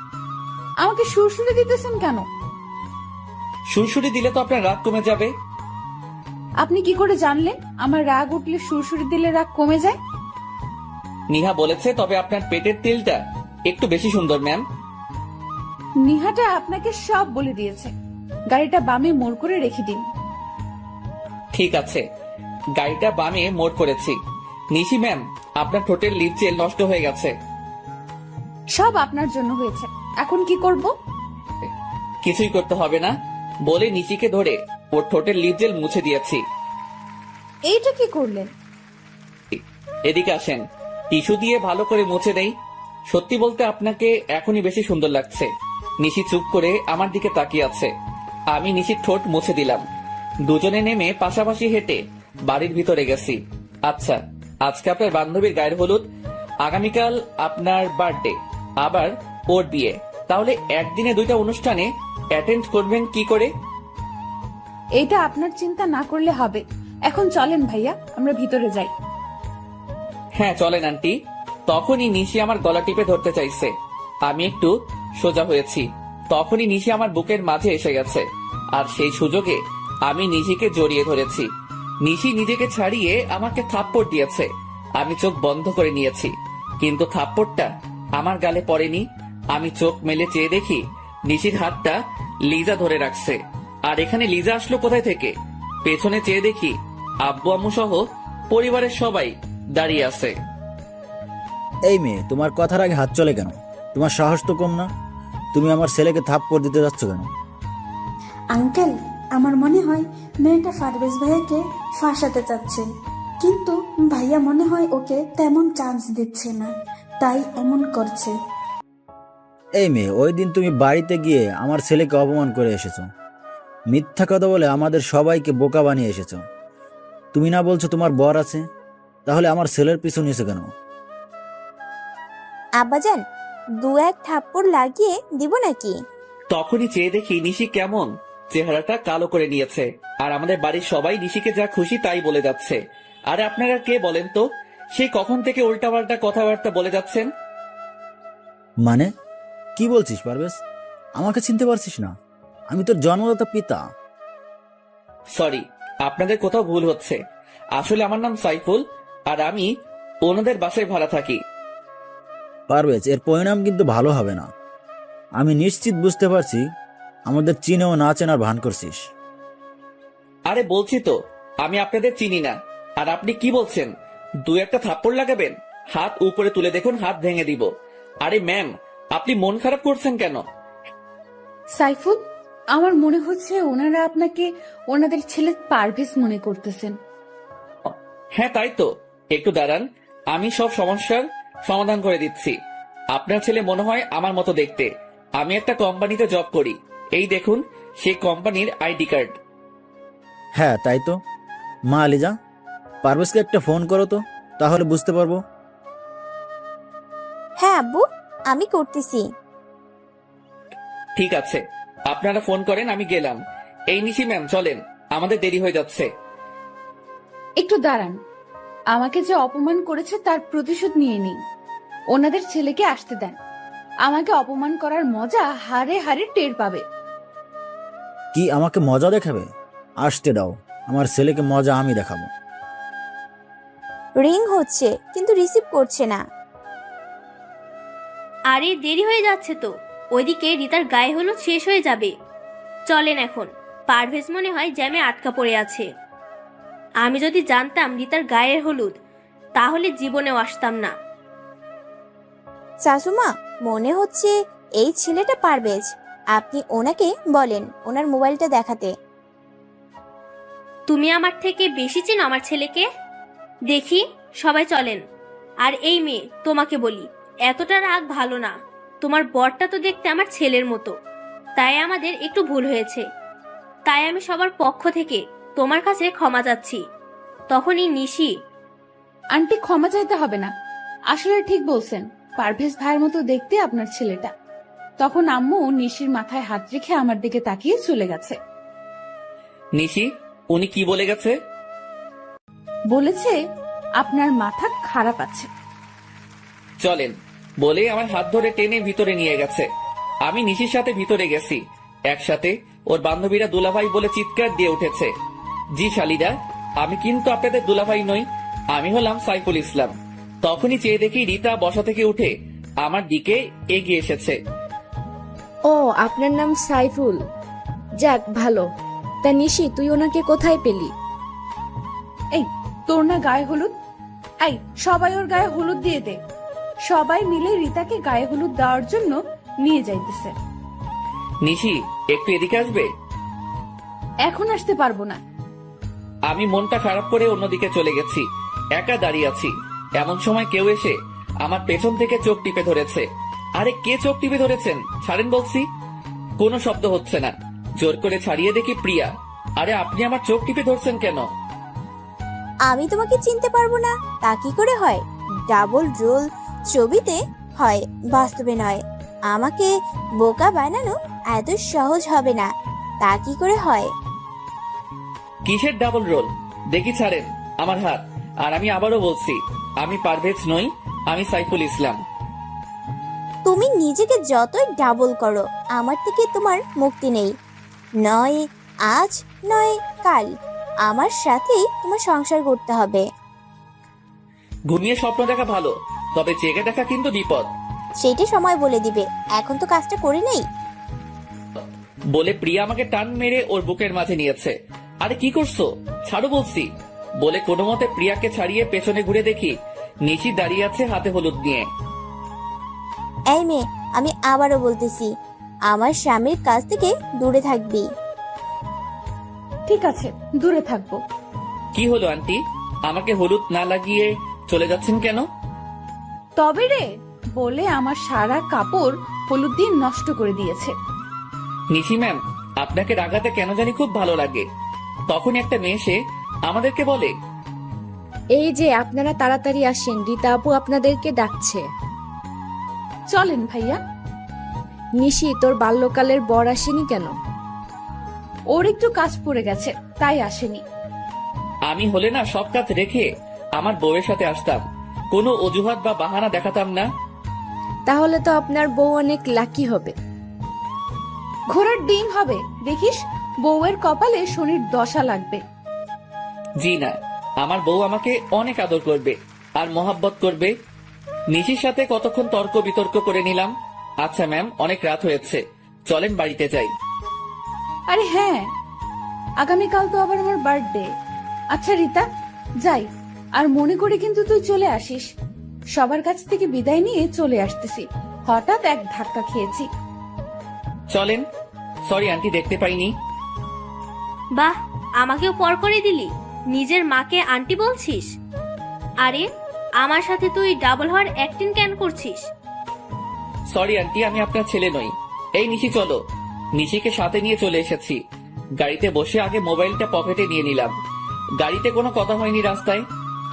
আমাকে সুরসুরে দিতেছেন কেন? সুরসুরি দিলে তো আপনার রাগ কমে যাবে। আপনি কি করে জানলেন আমার রাগ উঠলে সুরসুরি দিলে রাগ কমে যায়? নিহা বলেছে, তবে আপনার পেটের তেলটা একটু বেশি সুন্দর ম্যাম। নিহাটা আপনাকে সব বলে দিয়েছে। গাড়িটা বামে মোড় করে রেখে দিন। ঠিক আছে, গাড়িটা বামে মোড় করেছি। নিশি ম্যাম, আপনার ঠোঁটের লিপ জেল নষ্ট হয়ে গেছে। সব আপনার জন্য হয়েছে, এখন কি করব? কিছুই করতে হবে না বলে নিশিকে ধরে ওর ঠোঁটের লিপ জেল মুছে দিয়েছি। এইটা কি করলেন? এদিকে আসেন, টিস্যু দিয়ে ভালো করে মুছে দেই। সত্যি বলতে আপনাকে এখনই বেশি সুন্দর লাগছে। নিশি চুপ করে আমার দিকে তাকিয়ে আছে। আমি নিশির ঠোঁট মুছে দিলাম। দুজনে নেমে পাশাপাশি হেঁটে বাড়ির ভিতরে গেছি। আচ্ছা, আজকে আপনার বান্ধবীর গায়ের হলুদ, আগামীকাল আপনার বার্থডে, আবার ওর বিয়ে, তাহলে একদিনে দুইটা অনুষ্ঠানে অ্যাটেন্ড করবেন কি করে? এইটা আপনার চিন্তা না করলে হবে। এখন চলেন ভাইয়া, আমরা ভিতরে যাই। হ্যাঁ চলেন আন্টি। তখনই নিশি আমার গলা টিপে ধরতে চাইছে। আমি একটু সোজা হয়েছি, তখনই নিশি আমার বুকের মাঝে এসে গেছে, আর সেই সুযোগে আমি নিশিকে জড়িয়ে ধরেছি। নিশি নিজেকে ছাড়িয়ে আমাকে থাপ্পড় দিয়েছে। আমি চোখ বন্ধ করে নিয়েছি, কিন্তু থাপ্পড়টা আমার গালে পড়েনি। আমি চোখ মেলে চেয়ে দেখি নিশির হাতটা লিজা ধরে রাখছে। আর এখানে লিজা আসলো কোথায় থেকে? পেছনে চেয়ে দেখি আব্বু আম্মু সহ পরিবারের সবাই দাঁড়িয়ে আছে। এই মেয়ে, তোমার কথার আগে হাত চলে কেন? তোমার সাহস তো কম না। তুমি আমার ছেলেকে থাপ্পড় দিতে যাচ্ছ কেন? আঙ্কেল, আমার মনে হয় মেয়েটা পারভেজ ভাইয়াকে ফাঁসাতে চাচ্ছে। কিন্তু ভাইয়া মনে হয় ওকে তেমন চান্স দিচ্ছে না, তাই এমন করছে। এই মেয়ে, ওই দিন তুমি বাড়িতে গিয়ে আমার ছেলেকে অপমান করে এসেছো, মিথ্যা কথা বলে আমাদের সবাইকে বোকা বানিয়ে এসেছো। তুমি না বলছো তোমার বর আছে, তাহলে আমার ছেলের পিছু নিয়েছো কেন? আব্বাজান, 2-1 থাপ্পড় লাগিয়ে দিব নাকি? তখনই চেয়ে দেখি নিশি কেমন চেহারাটা কালো করে নিয়েছে, আর আমাদের বাড়ির সবাই নিশিকে যা খুশি তাই বলে যাচ্ছে। আরে আপনারা কে বলেন তো? সেই কখন থেকে উল্টাপাল্টা কথাবার্তা বলে যাচ্ছেন? মানে কি বলছিস পারভেজ? আমাকে চিনতে পারছিস না? আমি তোর জন্মদাতা পিতা। সরি, আপনাদের কোথাও ভুল হচ্ছে। আসলে আমার নাম সাইফুল, আর আমি ওনাদের বাসায় ভাড়া থাকি। পারভেজ, এর পরিণাম কিন্তু ভালো হবে না। আমি নিশ্চিত বুঝতে পারছি আমাদের চিনেও না চেনার ভান করছিস। আরে বলছি তো আমি আপনাদের চিনি না। আর আপনি কি বলছেন 2-1 থাপ্পড় লাগাবেন? হাত উপরে তুলে দেখুন, হাত ভেঙে দিব। আরে ম্যাম, আপনি মন খারাপ করছেন কেন? সাইফুল, আমার মনে হচ্ছে ওনারা আপনাকে ওনাদের ছেলে পারভেজ মনে করতেছেন। হ্যাঁ তাই তো, একটু দাঁড়ান, আমি সব সমস্যার সমাধান করে দিচ্ছি। আপনার ছেলে মনে হয় আমার মতো দেখতে। আমি একটা কোম্পানিতে জব করি, এই দেখুন সেই কোম্পানির আইডি কার্ড। হ্যাঁ তাই তো। মা আলিজা, পারভেজকে একটা ফোন করো তো, তাহলে বুঝতে পারবো। হ্যাঁ আব্বু, আমি করতেছি। ঠিক আছে, আপনারা ফোন করেন, আমি গেলাম। এই নিশি ম্যাম চলেন, আমাদের দেরি হয়ে যাচ্ছে। একটু দাঁড়ান, আমাকে যে অপমান করেছে তার প্রতিশোধ নিয়ে নিই। ওনাদের ছেলেকে আসতে দেন, আমাকে অপমান করার মজা হারে হারে টের পাবে। কি আমাকে মজা দেখাবে? আসতে দাও, আমার ছেলেকে মজা আমি দেখাবো। রিং হচ্ছে কিন্তু রিসিভ করছে না। আরে দেরি হয়ে যাচ্ছে তো, ওইদিকে রিতার গায়ে হলুদ শেষ হয়ে যাবে। চলেন এখন, পারভেজ মনে হয় জ্যামে আটকা পড়ে আছে। আমি যদি জানতাম রিতার গায়ের হলুদ, তাহলে জীবনেও আসতাম না। শাশুমা, মনে হচ্ছে এই ছেলেটা পারভেজ। আপনি ওনাকে বলেন ওনার মোবাইলটা দেখাতে। তুমি আমার থেকে বেশি চেনো আমার ছেলেকে। দেখি, সবাই চলেন। আর এই মেয়ে, তোমাকে বলি, এতটা রাগ ভালো না। তোমার বরটা তো দেখতে আমার ছেলের মতো, তাই আমাদের একটু ভুল হয়েছে। তাই আমি সবার পক্ষ থেকে তোমার কাছে ক্ষমা চাচ্ছি। তখনই নিশি, আন্টি ক্ষমা চাইতে হবে না, আসলে ঠিক বলছেন, পারভেজ ভাইয়ের মতো দেখতে আপনার ছেলেটা। তখন আম্মু নিশির মাথায় হাত রেখে আমার দিকে তাকিয়ে চলে গেছে। নিশি, উনি কি বলে গেছে? বলেছে আপনার মাথা খারাপ আছে। চলেন বলে আমার হাত ধরে টেনে ভিতরে নিয়ে গেছে। আমি নিশির সাথে ভিতরে গেছি, একসাথে ওর বান্ধবীরা দুলাভাই বলে চিৎকার দিয়ে উঠেছে। জি শালিরা, আমি কিন্তু আপনাদের দুলাভাই নই, আমি হলাম সাইফুল ইসলাম। তখনই চেয়ে দেখি রিতা বসা থেকে উঠে আমার দিকে এগিয়ে এসেছে। ও, আপনার নাম সাইফুল? যাক ভালো। তা নিশি, তুই ওনাকে কোথায় পেলি? এই, তোর না গায়ে হলুদ? এই, সবাই ওর গায়ে হলুদ দিয়ে দে। সবাই মিলে রিতাকে গায়ে হলুদ দেওয়ার জন্য নিয়ে যাইতেছে। নিশি, একটু এদিকে আসবে? এখন আসতে পারবো না। আমি মনটা খারাপ করে অন্যদিকে চলে গেছি, একা দাঁড়িয়ে আছি। এমন সময় কেউ এসে আমার পেছন থেকে চোখ টিপে ধরেছে। আরে কে চোখ টিপে ধরেছেন? ছাড়েন বলছি। কোনো শব্দ হচ্ছে না। জোর করে ছাড়িয়ে দেখি প্রিয়া। আরে আপনি আমার চোখ টিপে ধরছেন কেন? আমি তোমাকে চিনতে পারবো না তা কি করে হয়? ডাবল রোল ছবিতে হয়, বাস্তবে নয়। আমাকে বোকা বানানো এত সহজ হবে না, তা কি করে হয়? কিসের ডাবল রোল? দেখি ছাড়েন আমার হাত। আর আমি আবারও বলছি, আমি পারভেজ নই, আমি সাইফুল ইসলাম। তুমি নিজেকে যতই ডাবল করো, আমার থেকে তোমার মুক্তি নেই। নয় আজ, নয় কাল, আমার সাথেই তোমার সংসার করতে হবে। ঘুমিয়ে স্বপ্ন দেখা ভালো, তবে জেগে দেখা কিন্তু বিপদ। সেটা সময় বলে দিবে, এখন তো কাজটা করে নেই। বলে প্রিয়া আমাকে টান মেরে ওর বুকের মাঝে নিয়েছে। আরে কি করছো? ছাড়ো বলছি। বলে কোনো মতে প্রিয়াকে ছাড়িয়ে পেছনে ঘুরে দেখি নিশি দাঁড়িয়ে আছে হাতে হলুদ নিয়ে। এই মেয়ে, আমি আবারও বলতেছি, আমার স্বামীর কাছ থেকে দূরে থাকবি। ঠিক আছে, দূরে থাকবো। কি হলো আন্টি, আমাকে হলুদ না লাগিয়ে চলে যাচ্ছেন কেন? তবে রে বলে আমার সারা কাপড় হলুদ দিয়ে নষ্ট করে দিয়েছে। নিশি ম্যাম, আপনাকে রাগাতে কেন জানি খুব ভালো লাগে। তখন একটা মেয়ে এসে আমাদেরকে বলে, এই যে আপনারা তাড়াতাড়ি আসেন, রীতা আপু আপনাদেরকে ডাকছে। চলেন ভাইয়া। নিশি, তোর বাল্যকালের বর আসেনি কেন? ওর একটু কাজ পড়ে গেছে, তাই আসেনি। আমি হলে না সব কাজ রেখে আমার বউয়ের সাথে আসতাম, কোনো অজুহাত বা বাহানা দেখাতাম না। তাহলে তো আপনার বউ অনেক লাকি হবে। ঘোড়ার ডিম হবে, দেখিস বউয়ের কপালে শনির দশা লাগবে। জি না, আমার বউ আমাকে অনেক আদর করবে আর মোহাব্বত করবে। নিশির সাথে কতক্ষণ তর্ক বিতর্ক করে নিলাম। আচ্ছা ম্যাম, অনেক রাত হয়েছে, চলেন বাড়িতে যাই। আরে হ্যাঁ, আগামীকাল তো আবার আমার বার্থডে। আচ্ছা রীতা, যাই, আর মনে করে কিন্তু তুই চলে আসিস। সবার কাছ থেকে বিদায় নিয়ে চলে আসতেছি, হঠাৎ এক ধাক্কা খেয়েছি। চলেন। সরি আন্টি, দেখতে পাইনি। বাহ, আমাকেও পর করে দিলি, নিজের মাকে আন্টি বলছিস। আরে আমার সাথে তুই ডাবল হওয়ার অ্যাক্টিং কেন করছিস? সরি আন্টি, আমি আপনার ছেলে নই। এই নিশি চলো। নিশিকে সাথে নিয়ে চলে এসেছি। গাড়িতে বসে আগে মোবাইলটা পকেটে নিয়ে নিলাম। গাড়িতে কোনো কথা হয়নি রাস্তায়,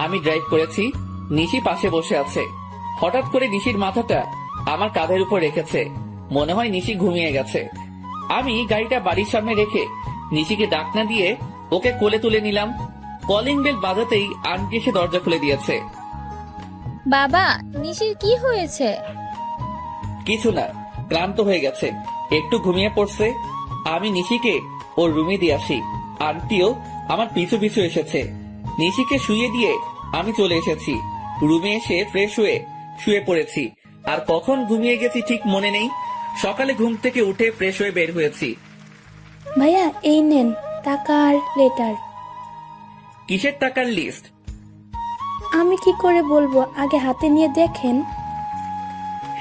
আমি ড্রাইভ করেছি, নিশি পাশে বসে আছে। হঠাৎ করে নিশির মাথাটা আমার কাঁধের উপর রেখেছে, মনে হয় নিশি ঘুমিয়ে গেছে। আমি গাড়িটা বাড়ির সামনে রেখে নিশিকে ডাক না দিয়ে ওকে কোলে তুলে নিলাম। কলিং বেল বাজাতেই আন্টি এসে দরজা খুলে দিয়েছে। বাবা, নিশির কি হয়েছে? কিছু না, ক্লান্ত হয়ে গেছে, একটু ঘুমিয়ে পড়ছে। আমি নিশিকে ওর রুমে দিয়ে আসি। আন্টিও আমার পিছু পিছু এসেছে। নিশিকে শুয়ে দিয়ে আমি চলে এসেছি। রুমে এসে ফ্রেশ হয়ে শুয়ে পড়েছি। আর কখন ঘুমিয়ে গেছি ঠিক মনে নেই। সকালে ঘুম থেকে উঠে ফ্রেশ হয়ে বের হয়েছি। ভাইয়া এই নেন টাকা আর লেটার। কিসের টাকার লিস্ট? আমি কি করে বলবো, আগে হাতে নিয়ে দেখেন।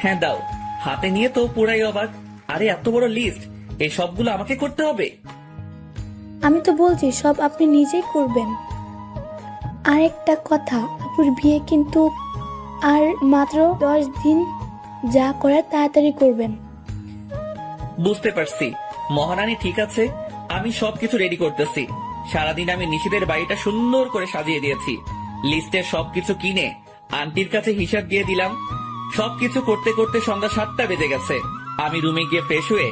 হ্যাঁ দাও, হাতে নিয়ে তো পুরাই অবাক। আরে এত বড় লিস্ট, এই সবগুলো আমাকে করতে হবে? আমি তো বলছি সব আপনি নিজেই করবেন। আর একটা কথা, আপুর বিয়ে কিন্তু আর মাত্র 10 দিন, যা করার তাড়াতাড়ি করবেন। বুঝতে পারছি মহারানী, ঠিক আছে, আমি সবকিছু রেডি করতেছি। সারাদিন আমি নিশিদের বাড়িটা সুন্দর করে সাজিয়ে দিয়েছি। লিস্টের সবকিছু কিনে আন্টির কাছে হিসাব দিয়ে দিলাম। সবকিছু করতে করতে সন্ধ্যা 7টা বেজে গেছে। আমি রুমে গিয়ে ফ্রেশ হয়ে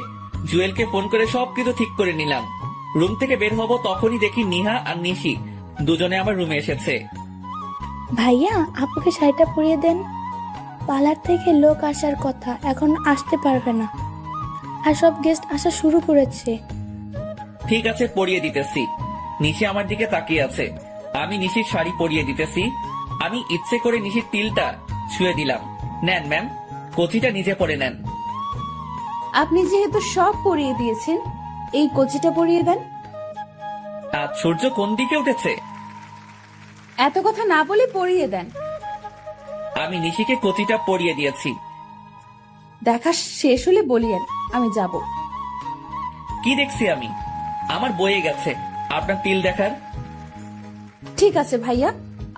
জুয়েলকে ফোন করে সবকিছু ঠিক করে নিলাম। রুম থেকে বের হব তখনই দেখি নিহা আর নিশি দুজনে আমার রুমে এসেছে। ভাইয়া আপুকে শাড়িটা পরিয়ে দেন, পার্লার থেকে লোক আসার কথা, এখন আসতে পারবে না, আর সব গেস্ট আসা শুরু করেছে। ঠিক আছে, পরিয়ে দিতেছি। নিশি আমার দিকে তাকিয়ে আছে, আমি নিশির শাড়ি পরিয়ে দিতেছি। আমি ইচ্ছে করে নিশির তিলটা ছুঁয়ে দিলাম। নেন ম্যাম, কচিটা নিজে পরে নেন। আপনি যেহেতু সব পরিয়ে দিয়েছেন, এই কচিটা পরিয়ে দেন। আজ সূর্য কোন দিকে উঠেছে? এত কথা না বলে পরিয়ে দেন। আমি নিশিকে কচিটা পরিয়ে দিয়েছি। দেখা শেষ হলে বলিয়েন, আমি যাব। কি দেখছি আমি? আমার বয়ে গেছে আপনার তিল দেখার। ঠিক আছে ভাইয়া,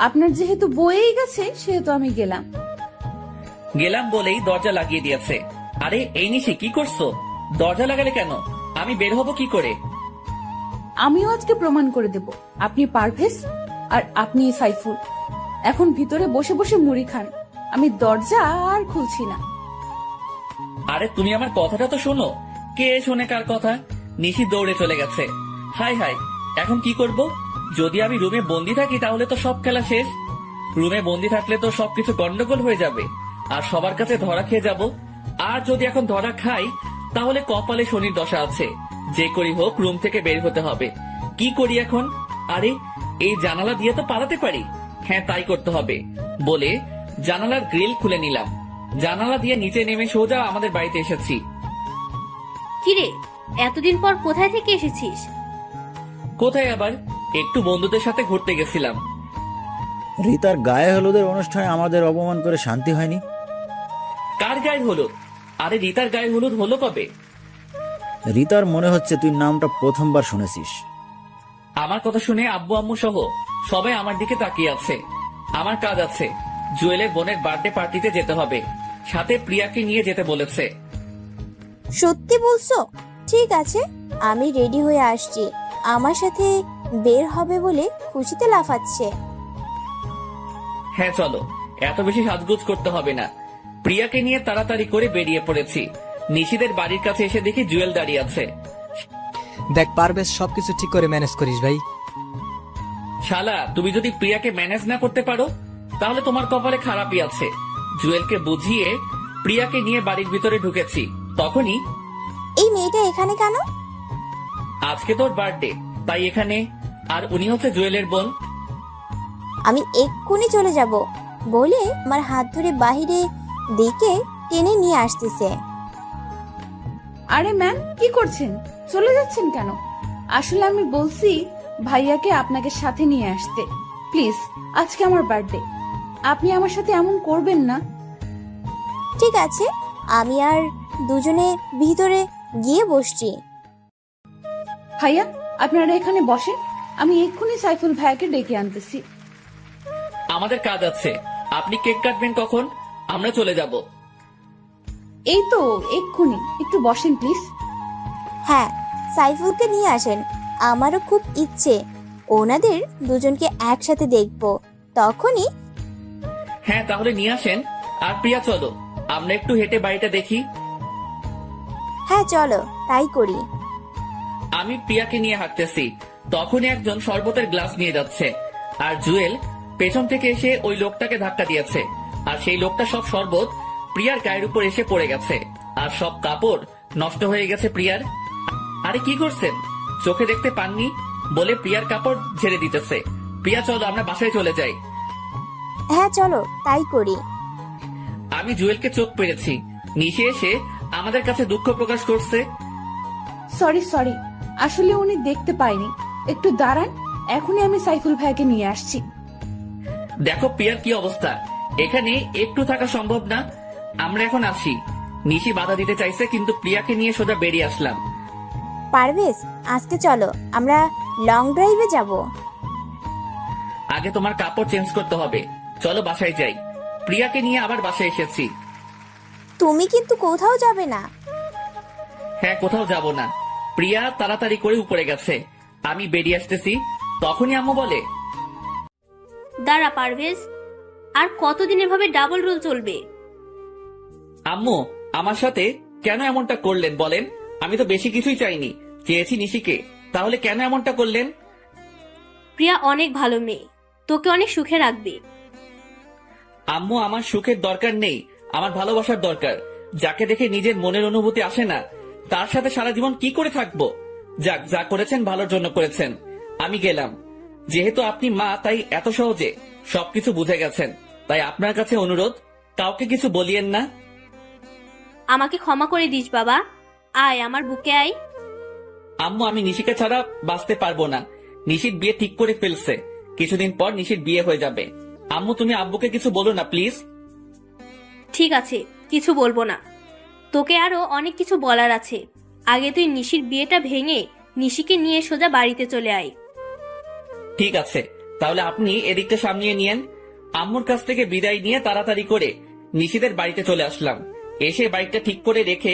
আপনার যেহেতু বয়েই গেছে সেহেতু আমি গেলাম। গেলাম বলেই দরজা লাগিয়ে দিয়েছে। আরে এই নিশি, কি করছো? দরজা লাগালে কেন? আমি বের হব কি করে? আমিও আজকে প্রমাণ করে দেব আপনি পারভেজ আর আপনি সাইফুল। এখন ভিতরে বসে বসে মুড়ি খান, আমি দরজা আর খুলছি না। আরে তুমি আমার কথাটা তো শোনো। কে শোনে কার কথা? নিশি দৌড়ে চলে গেছে। হাই হাই, এখন কি করব? যদি আমি রুমে বন্দি থাকি তাহলে তো সব খেলা শেষ। রুমে বন্দি থাকলে তো সবকিছু গন্ডগোল হয়ে যাবে আর সবার কাছে ধরা খেয়ে যাব। আর যদি এখন ধরা খাই তাহলে কপালে শনির দশা আছে। যে করি হোক রুম থেকে বের হতে হবে। কি করি এখন? আরে এই জানালা দিয়ে তো পালাতে পারি। হ্যাঁ, তাই করতে হবে বলে জানালার গ্রিল খুলে নিলাম। জানালা দিয়ে নিচে নেমে সোজা আমাদের বাড়িতে এসেছি। কিরে, এতদিন পর কোথায় থেকে এসেছিস? কোথায় আবার, একটু বন্ধুদের সাথে ঘুরতে গেছিলাম। রীতার গায়ে হলুদের অনুষ্ঠানে আমাদের অপমান করে শান্তি হয়নি। কার গায়ে হলুদ? আরে রীতার গায়ে হলুদ হলো কবে? রীতার মনে হচ্ছে তুই নামটা প্রথমবার শুনেছিস। আমার কথা শুনে আব্বু আম্মু সহ সবাই আমার দিকে তাকিয়ে আছে। আমার কাজ আছে, জুয়েলের বোনের বার্থডে পার্টিতে যেতে হবে, সাথে প্রিয়াকে নিয়ে যেতে বলেছে। সত্যি বলছো? ঠিক আছে, আমি রেডি হয়ে আসছি। আমার সাথে বের হবে বলে খুশিতে লাফাচ্ছে। হ্যাঁ চলো, এত বেশি সাজগোজ করতে হবে না। প্রিয়াকে নিয়ে তাড়াতাড়ি করে বেরিয়ে পড়েছি। নিশিদের বাড়ির কাছে এসে দেখি জুয়েল দাঁড়িয়ে আছে। দেখ পারভেজ, সবকিছু ঠিক করে ম্যানেজ করিস ভাই। শালা, তুমি যদি প্রিয়াকে ম্যানেজ না করতে পারো তাহলে তোমার কপালে খারাপই আছে। জুয়েলকে বুঝিয়ে প্রিয়াকে নিয়ে বাড়ির ভিতরে ঢুকেছি, তখনই এই মেয়েটা এখানে কেন? আজকে তোর বার্থডে, তাই এখানে। আর উনি হচ্ছে জুয়েলের বোন। আমি এক্ষুনি চলে যাব বলে আমার হাত ধরে বাহিরে দিকে টেনে নিয়ে আসতেছে। আরে ম্যাম, কি করছেন? চলে যাচ্ছেন কেন? আসলে আমি বলছি ভাইয়াকে আপনাকে সাথে নিয়ে আসতে। প্লিজ, আজকে আমার বার্থডে, আপনি আমার সাথে এমন করবেন না। ঠিক আছে, আমি আর দুজনে ভিতরে গিয়ে বসছি। ভাইয়া, আপনারা এখানে বসেন, আমি এক্ষুনি সাইফুল ভাইয়াকে ডেকে আনতেছি। আমাদের কাজ আছে, আপনি কেক কাটবেন কখন? আমরা চলে যাব। এই তো এক্ষুনি, একটু বসেন প্লিজ। হ্যাঁ, সাইফুলকে নিয়ে আসেন। আমারও খুব ইচ্ছে ওনাদের দুজনকে একসাথে দেখবো। তখনই হ্যাঁ তাহলে নিয়ে আসেন। আর প্রিয়া চলো, আমরা একটু হেঁটে বাড়িটা দেখি। হ্যাঁ চলো, তাই করি। আমি প্রিয়াকে নিয়ে হাঁটতেছি, তখনই একজন শরবতের গ্লাস নিয়ে যাচ্ছে। আর জুয়েল পেছন থেকে এসে ওই লোকটাকে ধাক্কা দিয়েছে। আর সেই লোকটা সব শরবত প্রিয়ার গায়ের উপর এসে পড়ে গেছে। আর সব কাপড় নষ্ট হয়ে গেছে প্রিয়ার। আরে কি করছেন, চোখে দেখতে পাননি বলে প্রিয়ার কাপড় ঝেড়ে দিতেছে। প্রিয়া চলো, আমরা বাসায় চলে যাই। হ্যাঁ চলো, তাই করি। আমি জুয়েলকে চোখ পেরেছি। নিশে এসে আমাদের কাছে দুঃখ প্রকাশ করছে। সরি, আসলে উনি দেখতে পায়নি। একটু দাঁড়ান, এখনই আমি সাইফুল ভাইয়াকে নিয়ে আসছি। দেখো প্রিয়ার কি অবস্থা, এখানে একটু থাকা সম্ভব না। আমরা এখন আসি। নিশি বাধা দিতে চাইছে, কিন্তু প্রিয়াকে নিয়ে সোজা বেরিয়ে আসলাম। পারভেজ, আজকে চলো আমরা লং ড্রাইভে যাব। আগে তোমার কাপড় চেঞ্জ করতে হবে, চলো বাসায় যাই। প্রিয়াকে নিয়ে আবার বাসায় এসেছি। তুমি কিন্তু কোথাও যাবে না। হ্যাঁ, কোথাও যাব না। প্রিয়া তাড়াতাড়ি করে উপরে গেছে, আমি বেরিয়ে আসতেছি। তখনই আম্মু বলে, দাঁড়া পারভেজ, আর কতদিন এভাবে ডাবল রোল চলবে? আম্মু আমার সাথে কেন এমনটা করলেন বলেন? আমি তো বেশি কিছুই চাইনি, চেয়েছি নিশিকে, তাহলে কেন এমনটা করলেন? প্রিয়া অনেক ভালো মেয়ে, তোকে অনেক সুখে রাখবে। আম্মু, আমার সুখের দরকার নেই, আমার ভালোবাসার দরকার। যাকে দেখে নিজের মনের অনুভূতি আসে না, তার সাথে সারা জীবন কি করে থাকবো? যাক, যা করেছেন ভালোর জন্য করেছেন। আমি গেলাম। যেহেতু আপনি মা, তাই এত সহজে সবকিছু বুঝে গেছেন। তাই আপনার কাছে অনুরোধ, কাউকে কিছু বলিয়েন না। আমাকে ক্ষমা করে দিস বাবা, আয় আমার বুকে আয়। আম্মু, আমি নিশিকে ছাড়া বাঁচতে পারবো না। নিশির বিয়ে ঠিক করে ফেলছে, কিছুদিন পর নিশির বিয়ে হয়ে যাবে। আম্মু, তুমি আব্বুকে কিছু বলো না প্লিজ। ঠিক আছে, কিছু বলবো না। তোকে আরো অনেক কিছু বলার আছে। আগে তুই নিশির বিয়েটা ভেঙে নিশিকে নিয়ে সোজা বাড়িতে চলে আয়। ঠিক আছে, তাহলে আপনি এদিকটা সামলিয়ে নিয়েন। আম্মুর কাছ থেকে বিদায় নিয়ে তাড়াতাড়ি করে নিশিদের বাড়িতে চলে আসলাম। এসে বাইকটা ঠিক করে রেখে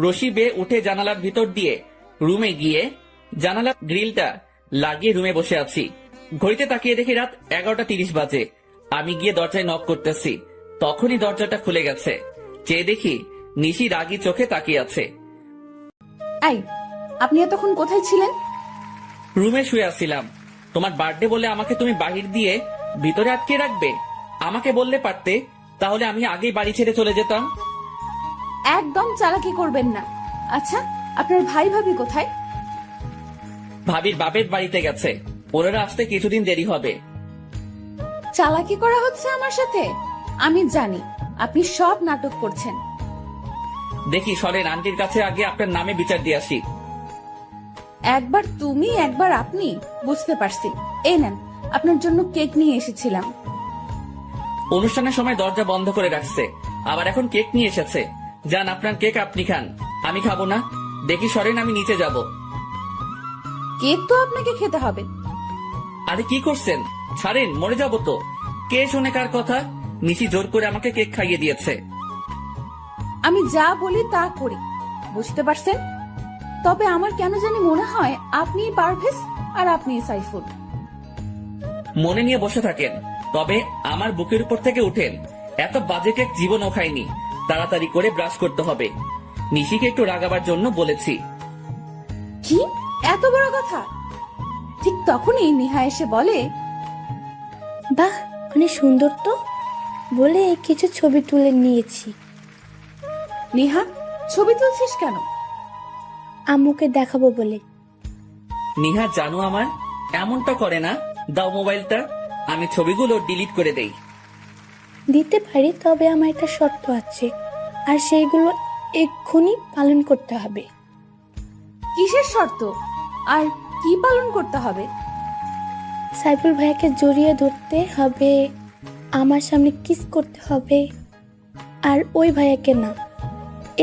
রশি বেয়ে উঠে জানালার ভিতর দিয়ে রুমে গিয়ে জানালার গ্রিলটা লাগিয়ে রুমে বসে আছি। ঘড়িতে তাকিয়ে দেখি রাত 11:30 বাজে। আমি গিয়ে দরজায় নক করতেছি, তখনই দরজাটা খুলে গেছে। চেয়ে দেখি নিশি রাগী চোখে তাকিয়ে আছে। এই, আপনি এতক্ষণ কোথায় ছিলেন? রুমে শুয়ে আছিলাম। তোমার বার্থডে বলে আমাকে তুমি বাহির দিয়ে ভিতরে আটকে রাখবে? আমাকে বললে পারতে, তাহলে আমি আগেই বাড়ি ছেড়ে চলে যেতাম। একদম চালাকি করবেন না। আচ্ছা, আপনার ভাই ভাবি কোথায়? ভাবির বাপের বাড়িতে গেছে, ওনারা আসতে কিছুদিন দেরি হবে। চালাকি করা হচ্ছে আমার সাথে? আমি জানি আপনি সব নাটক করছেন। দেখি সরেন, আন্টির কাছে আগে আপনার নামে বিচার দিয়ে আসি। একবার তুমি, একবার আপনি, বুঝতে পারছি। এই নেন, আপনার জন্য কেক নিয়ে এসেছিলাম। অনুষ্ঠানের সময় দরজা বন্ধ করে রাখছে, আবার এখন কেক নিয়ে এসেছে। যান, আপনার কেক আপনি খান, আমি খাবো না। দেখি সরেন, আমি নিচে যাব। কেক তো আপনাকে খেতে হবে, আরে কি করছেন? ছাড়েন, মরে যাবো তো। কে শোনে কার কথা? নিশি জোর করে আমাকে কেক খাইয়ে দিয়েছে। আমি যা বলি তা করি, বুঝতে পারছেন? তবে আমার কেন জানি মনে হয় আপনিই পারভেজ আর আপনিই সাইফুল। মনে নিয়ে বসে থাকেন, তবে আমার বুকের উপর থেকে উঠেন। এত বাজে কেক জীবনও খাইনি। তাড়াতাড়ি করে ব্রাশ করতে হবে। নিশিকে একটু রাগাবার জন্য বলেছি। কি এত বড় কথা? ঠিক তখনই নিহা এসে বলে, বাহ, অনেক সুন্দর তো, বলে কিছু ছবি তুলে নিয়েছি। নিহা, ছবি তুলছিস কেন? আম্মুকে দেখাবো বলে। নিহা জানো আমার এমনটা করে না। দাও মোবাইলটা, আমি ছবিগুলো ডিলিট করে দেই। দিতে পারি, তবে আমার একটা শর্ত আছে, আর সেইগুলো এক্ষুনি পালন করতে হবে। কিসের শর্ত আর কি পালন করতে হবে? সাইফুল ভাইয়াকে জড়িয়ে ধরতে হবে, আমার সামনে কিস করতে হবে, আর ওই ভাইয়াকে না,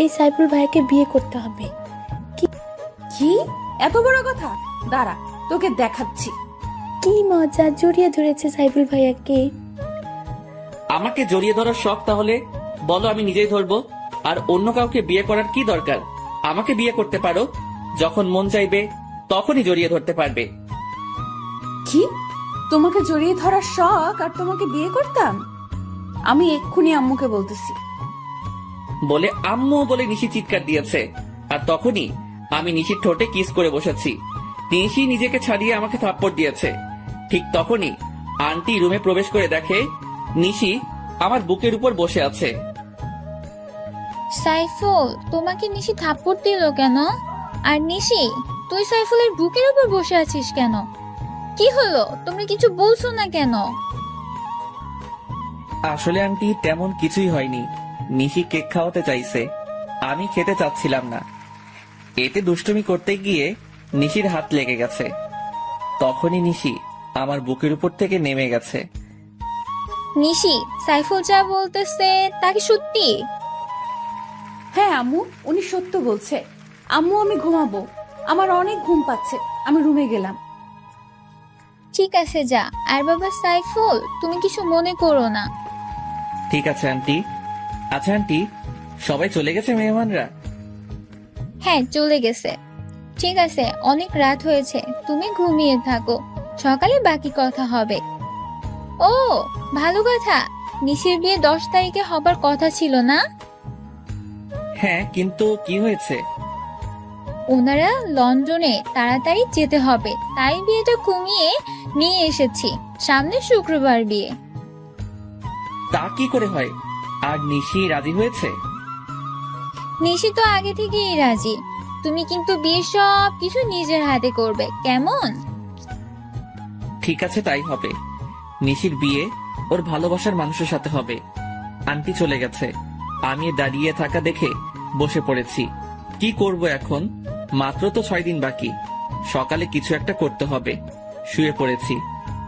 এই সাইফুল ভাইয়াকে বিয়ে করতে হবে। কি এত বড় কথা? দাঁড়া, তোকে দেখাচ্ছি। কি মজা, জড়িয়ে ধরেছে সাইফুল ভাইয়াকে। আমাকে জড়িয়ে ধরার শখ? তাহলে বলো, আমি নিজেই ধরবো। আর অন্য কাউকে বিয়ে করার কি দরকার? আমাকে বিয়ে করতে পারো, যখন মন চাইবে তখনই জড়িয়ে ধরতে পারবে। কি, তোমাকে জড়িয়ে ধরার শখ আর তোমাকে বিয়ে করতাম? আমি এক্ষুনি আম্মুকে বলতেছি। বলে আম্মু বলে নিশি চিৎকার দিয়েছে। আর তখনই আমি নিশির ঠোঁটে কিস করে বসেছি। নিশি নিজেকে ছাড়িয়ে আমাকে থাপ্পড় দিয়েছে। ঠিক তখনই আন্টি রুমে প্রবেশ করে দেখে নিশি আমার বুকের উপর বসে আছে। সাইফুল, তোমাকে নিশি থাপ্পড় দিল কেন? আর নিশি, তুই সাইফুলের বুকের উপর বসে আছিস কেন? কি হলো? তোমরা কিছু বলছো না কেন? আসলে আন্টি তেমন কিছুই হয়নি। নিশি কেক খাওয়াতে চাইছে, আমি খেতে চাচ্ছিলাম না। এতে দুষ্টুমি করতে গিয়ে নিশির হাত লেগে গেছে। তখনই নিশি আমার বুকের উপর থেকে নেমে গেছে। নিশি, সাইফুল যা বলতেছে তা কি সত্যি? হ্যাঁ আম্মু, উনি সত্য বলছে। আম্মু, আমি ঘুমাবো, আমার অনেক ঘুম পাচ্ছে, আমি রুমে গেলাম। ঠিক আছে, যা। আর বাবা সাইফুল, তুমি কিছু মনে করো না। ঠিক আছে আন্টি। আচ্ছা আন্টি, সবাই চলে গেছে মেহমানরা? হ্যাঁ, চলে গেছে। ঠিক আছে, অনেক রাত হয়েছে, তুমি ঘুমিয়ে থাকো, সকালে বাকি কথা হবে। ও ভালো কথা, নিশির বিয়ে 10 তারিখে হবার কথা ছিল না? হ্যাঁ, কিন্তু কি হয়েছে? ওনারা লন্ডনে তাড়াতাড়ি যেতে হবে, তাই বিয়েটা কমিয়ে নিয়ে এসেছি। সামনে শুক্রবার বিয়ে। তা কি করে হয়? আর নিশি রাজি হয়েছে? নিশি তো আগে থেকেই রাজি। তুমি কিন্তু বিয়ে সব কিছু নিজের হাতে করবে, কেমন? ঠিক আছে, তাই হবে। নিশির বিয়ে ওর ভালোবাসার মানুষের সাথে হবে। আন্টি চলে গেছে, আমি দাঁড়িয়ে থাকা দেখে বসে পড়েছি। কি করব এখন? মাত্র তো 6 দিন বাকি। সকালে কিছু একটা করতে হবে। শুয়ে পড়েছি,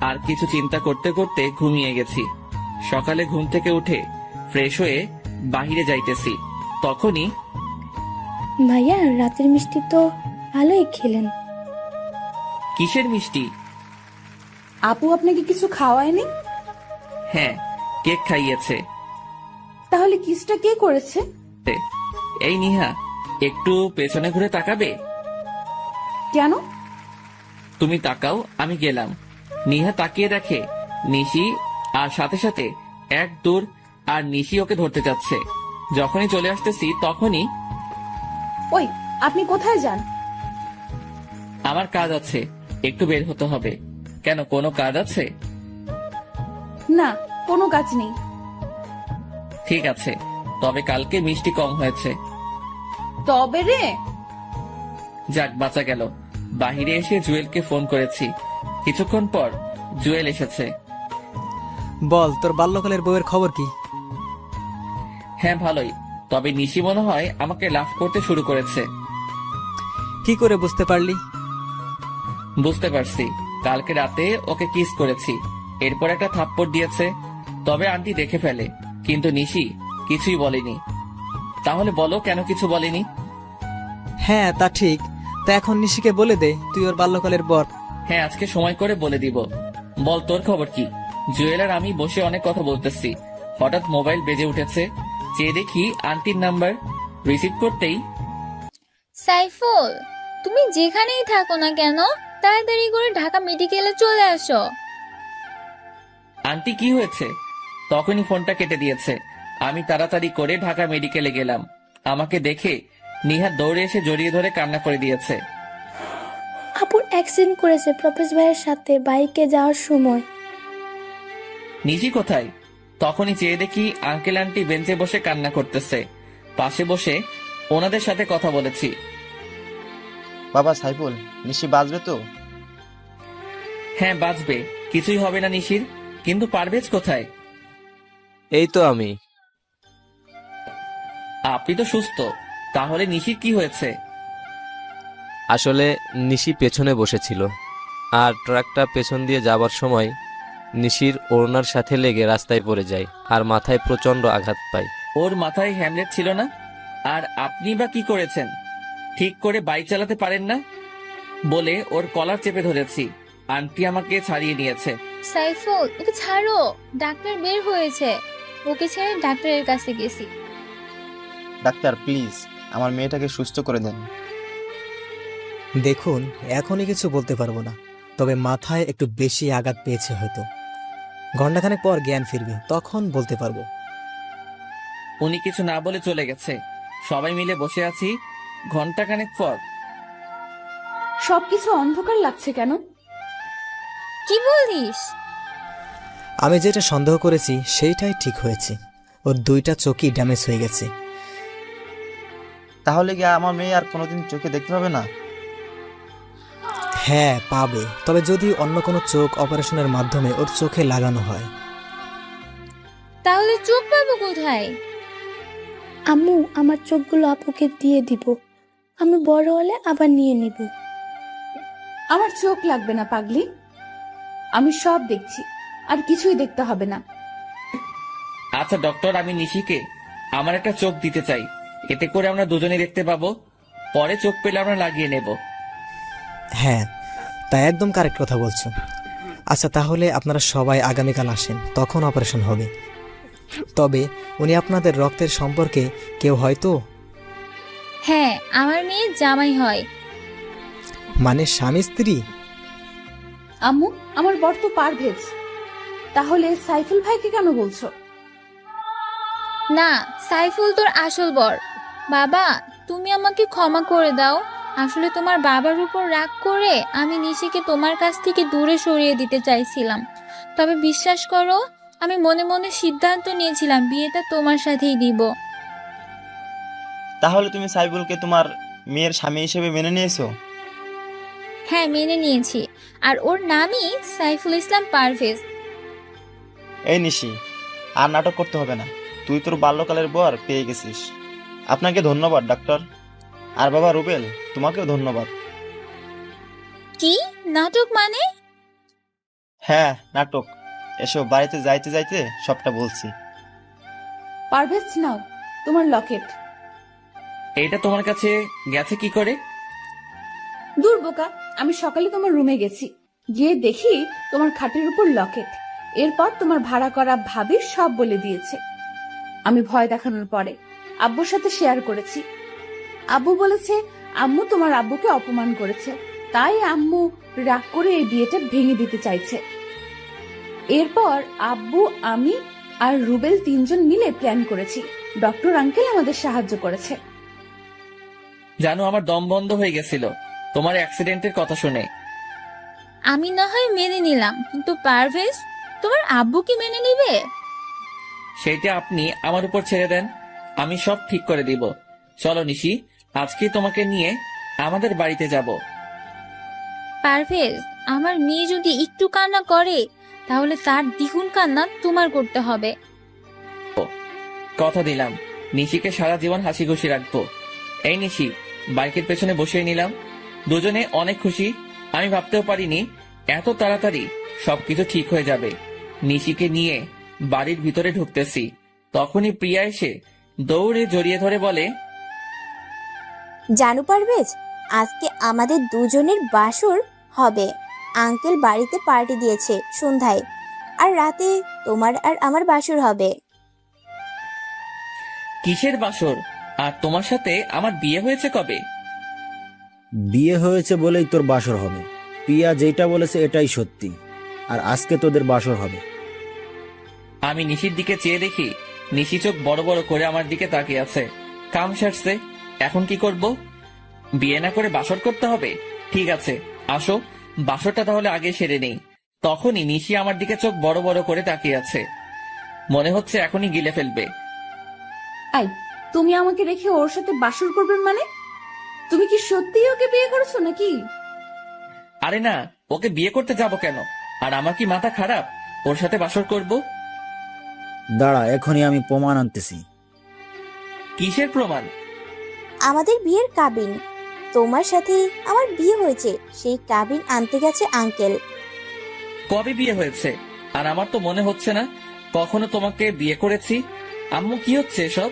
আর কিছু চিন্তা করতে করতে ঘুমিয়ে গেছি। সকালে ঘুম থেকে উঠে ফ্রেশ হয়ে বাহিরে যাইতেছি, তখনই ভাইয়া, রাতের মিষ্টি তো ভালোই খেলেন। কিসের মিষ্টি? আপু আপনাকে কিছু খাওয়ায়নি? হ্যাঁ, কেক খাইয়েছে। তাহলে কিসটা কে করেছে? এই নিহা, একটু পেছনে ঘুরে তাকাবে? কেন? তুমি তাকাও, আমি গেলাম। নিহা তাকিয়ে দেখে নিশি, আর সাথে সাথে এক দূর, আর নিশি ওকে ধরতে যাচ্ছে। যখনই চলে আসতেছি তখনই, ওই, আপনি কোথায় যান? আমার কাজ আছে, একটু বের হতে হবে। কেন, কোনো কাজ আছে? না, কোনো কাজ নেই। ঠিক আছে, তবে কালকে মিষ্টি কম হয়েছে। তবে রে, যাক, বাঁচা গেল। বাহিরে এসে জুয়েলকে ফোন করেছি। কিছুক্ষণ পর জুয়েল এসেছে। বল, তোর বাল্যকালের বউয়ের খবর কি? হ্যাঁ, ভালোই। তবে নিশি মনে হয় আমাকে লাভ করতে শুরু করেছে। কি করে বুঝতে পারলি? বুঝতে পারছি, কালকে রাতে ওকে কিস করেছি, এরপর একটা থাপ্পড় দিয়েছে। তবে আন্টি দেখে ফেলে, কিন্তু নিশি কিছুই বলেনি। তাহলে বলো, কেন কিছু বলেনি? হ্যাঁ, তা ঠিক। তা এখন নিশিকে বলে দে তুই ওর বাল্যকালের বর। হ্যাঁ, আজকে সময় করে বলে দিব। বল তোর খবর কি? জুয়েল আর আমি বসে অনেক কথা বলতেছি, হঠাৎ মোবাইল বেজে উঠেছে। চেয়ে দেখি আন্টির নাম্বার। রিসিভ করতেই, সাইফুল, তুমি যেখানেই থাকো না কেন তাড়াতাড়ি করে ঢাকা মেডিকেলে চলে আসো। আন্টি কি হয়েছে? তখনই ফোনটা কেটে দিয়েছে। আমি তাড়াতাড়ি করে ঢাকা মেডিকেলে গেলাম। আমাকে দেখে নিহাত দৌড়ে এসে জড়িয়ে ধরে কান্না করে দিয়েছে। আপুর অ্যাক্সিডেন্ট করেছে প্রফেস ভাইয়ের সাথে বাইকে যাওয়ার সময়। নিশি কোথায়? তখনই চেয়ে দেখি আঙ্কেল আন্টি বেঞ্চে বসে কান্না করতেছে। পাশে বসে ওনাদের সাথে কথা বলেছি। বাবা সাইফুল, নিশি বাঁচবে তো? হ্যাঁ বাঁচবে, কিছুই হবে না নিশির। কিন্তু পারভেজ কোথায়? এই তো আমি। আপনি তো সুস্থ, তাহলে নিশির কি হয়েছে? আসলে নিশি পেছনে বসেছিল, আর ট্রাকটা পেছন দিয়ে যাবার সময় নিশির ওড়নার সাথে লেগে রাস্তায় পড়ে যায় আর মাথায় প্রচন্ড আঘাত পায়। ওর মাথায় হ্যামলেট ছিল না? আর আপনি বা কি করেছেন? ঠিক করে বাইক চালাতে পারেন না বলে ওর কলার চেপে ধরেছি। আন্টি আমাকে ছাড়িয়ে নিয়েছে। সাইফুল, ওকে ছাড়ো, ডাক্তার বের হয়েছে। ওকে ছেড়ে ডাক্তারের কাছে গেছি। ডাক্তার প্লিজ আমার মেয়েটাকে সুস্থ করে দেন। দেখুন, এখনই কিছু বলতে পারবো না, তবে মাথায় একটু বেশি আঘাত পেয়েছে হয়তো। ঘন্টাখানেক পর জ্ঞান ফিরবে, তখন বলতে পারবো। উনি কিছু না বলে চলে গেছে। সবাই মিলে বসে আছি। ঘন্টাখানেক পর সবকিছু অন্ধকার লাগছে কেন? কি বলিস? আমি যেটা সন্দেহ করেছি সেইটাই ঠিক হয়েছে। ওর দুইটা চোখই ড্যামেজ হয়ে গেছে। তাহলে কি আমার মেয়ে আর কোনোদিন চোখে দেখতে পাবে না? হ্যাঁ পাবে, তবে যদি অন্য কোনো চোখ অপারেশনের মাধ্যমে ওর চোখে লাগানো হয়। তাহলে চোখ পাবো কোথায়? আম্মু, আমার চোখগুলো আপুকে দিয়ে দিব, আমি বড় হলে আবার নিয়ে নিব। আমার চোখ লাগবে না পাগলি, আমি সব দেখছি, আর কিছুই দেখতে হবে না। আচ্ছা ডক্টর, আমি নিশিকে আমার একটা চোখ দিতে চাই। এতে করে আমরা দুজনেই দেখতে পাবো। পরে চোখ পেলে আমরা লাগিয়ে নেব। হ্যাঁ, তাই একদম কারেক্ট কথা বলছো। আচ্ছা তাহলে আপনারা সবাই আগামীকাল আসেন, তখন অপারেশন হবে। তবে উনি আপনাদের রক্তের সম্পর্কে কেউ হয়তো? হ্যাঁ, আমার মেয়ে জামাই হয়। মানে স্বামী স্ত্রী? আম্মু, আমার বর তো পারভেজ, তাহলে সাইফুল ভাইকে কেন বলছো? না, সাইফুল তোর আসল বর। বাবা, তুমি আমাকে ক্ষমা করে দাও। আসলে তোমার বাবার উপর রাগ করে আমি নিশিকে তোমার কাছ থেকে দূরে সরিয়ে দিতে চাইছিলাম। তবে বিশ্বাস করো, আমি মনে মনে সিদ্ধান্ত নিয়েছিলাম বিয়েটা তোমার সাথেই দিব। তাহলে তুমি সাইফুলকে তোমার মেয়ের স্বামী হিসেবে মেনে নিয়েছো? হ্যাঁ, মেনে নিয়েছি। আর ওর নামই সাইফুল ইসলাম পারভেজ। এই নিশি, আর নাটক করতে হবে না। তুই তোর বাল্যকালের বর পেয়ে গেছিস। আপনাকে ধন্যবাদ ডাক্তার। আর বাবা রুবেল, তোমাকেও ধন্যবাদ। কি নাটক মানে? হ্যাঁ নাটক। এসো, বাড়িতে যাইতে যাইতে সবটা বলছি। পারভেজ, নাও তোমার লকেট। এটা তোমার কাছে গেছে কি করে? দূর বোকা, আমি সকালে তোমার রুমে গেছি, গিয়ে দেখি তোমার খাটের উপর লকেট। এরপর তোমার ভাড়া করা ভাবি সব বলে দিয়েছে। আমি ভয় দেখানোর পরে আব্বুর সাথে শেয়ার করেছি। আব্বু বলেছে আম্মু তোমার আব্বুকে অপমান করেছে, তাই আম্মু রাগ করে এই বিয়েটা ভেঙে দিতে চাইছে। এরপর আব্বু, আমি আর রুবেল তিনজন মিলে প্ল্যান করেছি। ডক্টর আঙ্কেল আমাদের সাহায্য করেছে। জানো, আমার দম বন্ধ হয়ে গেছিল তোমার অ্যাক্সিডেন্টের কথা শুনে। আমি না হয় মেনে নিলাম, কিন্তু পারভেজ, তোমার আব্বু কি মেনে নিবে? সেইটা আপনি আমার উপর ছেড়ে দেন, আমি সব ঠিক করে দিব। চলো নিশি, আজকে তোমাকে নিয়ে আমাদের বাড়িতে যাব। পারভেজ, আমার মেয়ে যদি একটু কান্না করে তাহলে তার দ্বিগুণ কান্না তোমার করতে হবে। কথা দিলাম, নিশিকে সারা জীবন হাসি খুশি রাখবো। এই নিশি, বাইকের পেছনে বসিয়ে নিলাম। দুজনে অনেক খুশি। আমি ভাবতেও পারিনি এত তাড়াতাড়ি সবকিছু ঠিক হয়ে যাবে। নিশিকে নিয়ে বাড়ির ভিতরে ঢুকতেছি, তখনই প্রিয়া এসে দৌড়ে জড়িয়ে ধরে বলে, জানো পারভেজ, আজকে আমাদের দুজনের বাসর হবে। আঙ্কেল বাড়িতে পার্টি দিয়েছে সন্ধ্যায়, আর রাতে তোমার আর আমার বাসর হবে। কিসের বাসর? আর তোমার সাথে আমার বিয়ে হয়েছে কবে? বিয়ে হয়েছে বলেই তোর বাসর হবে। প্রিয়া যেটা বলেছে এটাই সত্যি, আর আজকে তোদের বাসর হবে। আমি নিশির দিকে চেয়ে দেখি নিশি চোখ বড় বড় করে আমার দিকে তাকিয়ে আছে। কাম সারছে, এখন কি করব? বিয়ে না করে বাসর করতে হবে? ঠিক আছে, আসো বাসরটা তাহলে আগে সেরে নেই। তখনই নিশি আমার দিকে চোখ বড় বড় করে তাকিয়ে আছে, মনে হচ্ছে এখনই গিলে ফেলবে। আই, তুমি আমাকে রেখে ওর সাথে বাসর করবেন মানে? তুমি কি সত্যিই ওকে বিয়ে করেছো নাকি? আরে না, ওকে বিয়ে করতে যাব কেন? আর আমার কি মাথা খারাপ ওর সাথে বাসর করব? দাঁড়া, এখনই আমি প্রমাণ আনতেছি। কিসের প্রমাণ? আমাদের বিয়ের কাবিন। তোমার সাথে আমার বিয়ে হয়েছে, সেই কাবিন আনতে গেছে আঙ্কেল। কবে বিয়ে হয়েছে? আর আমার তো মনে হচ্ছে না কখনো তোমাকে বিয়ে করেছি। আম্মু, কি হচ্ছে এসব?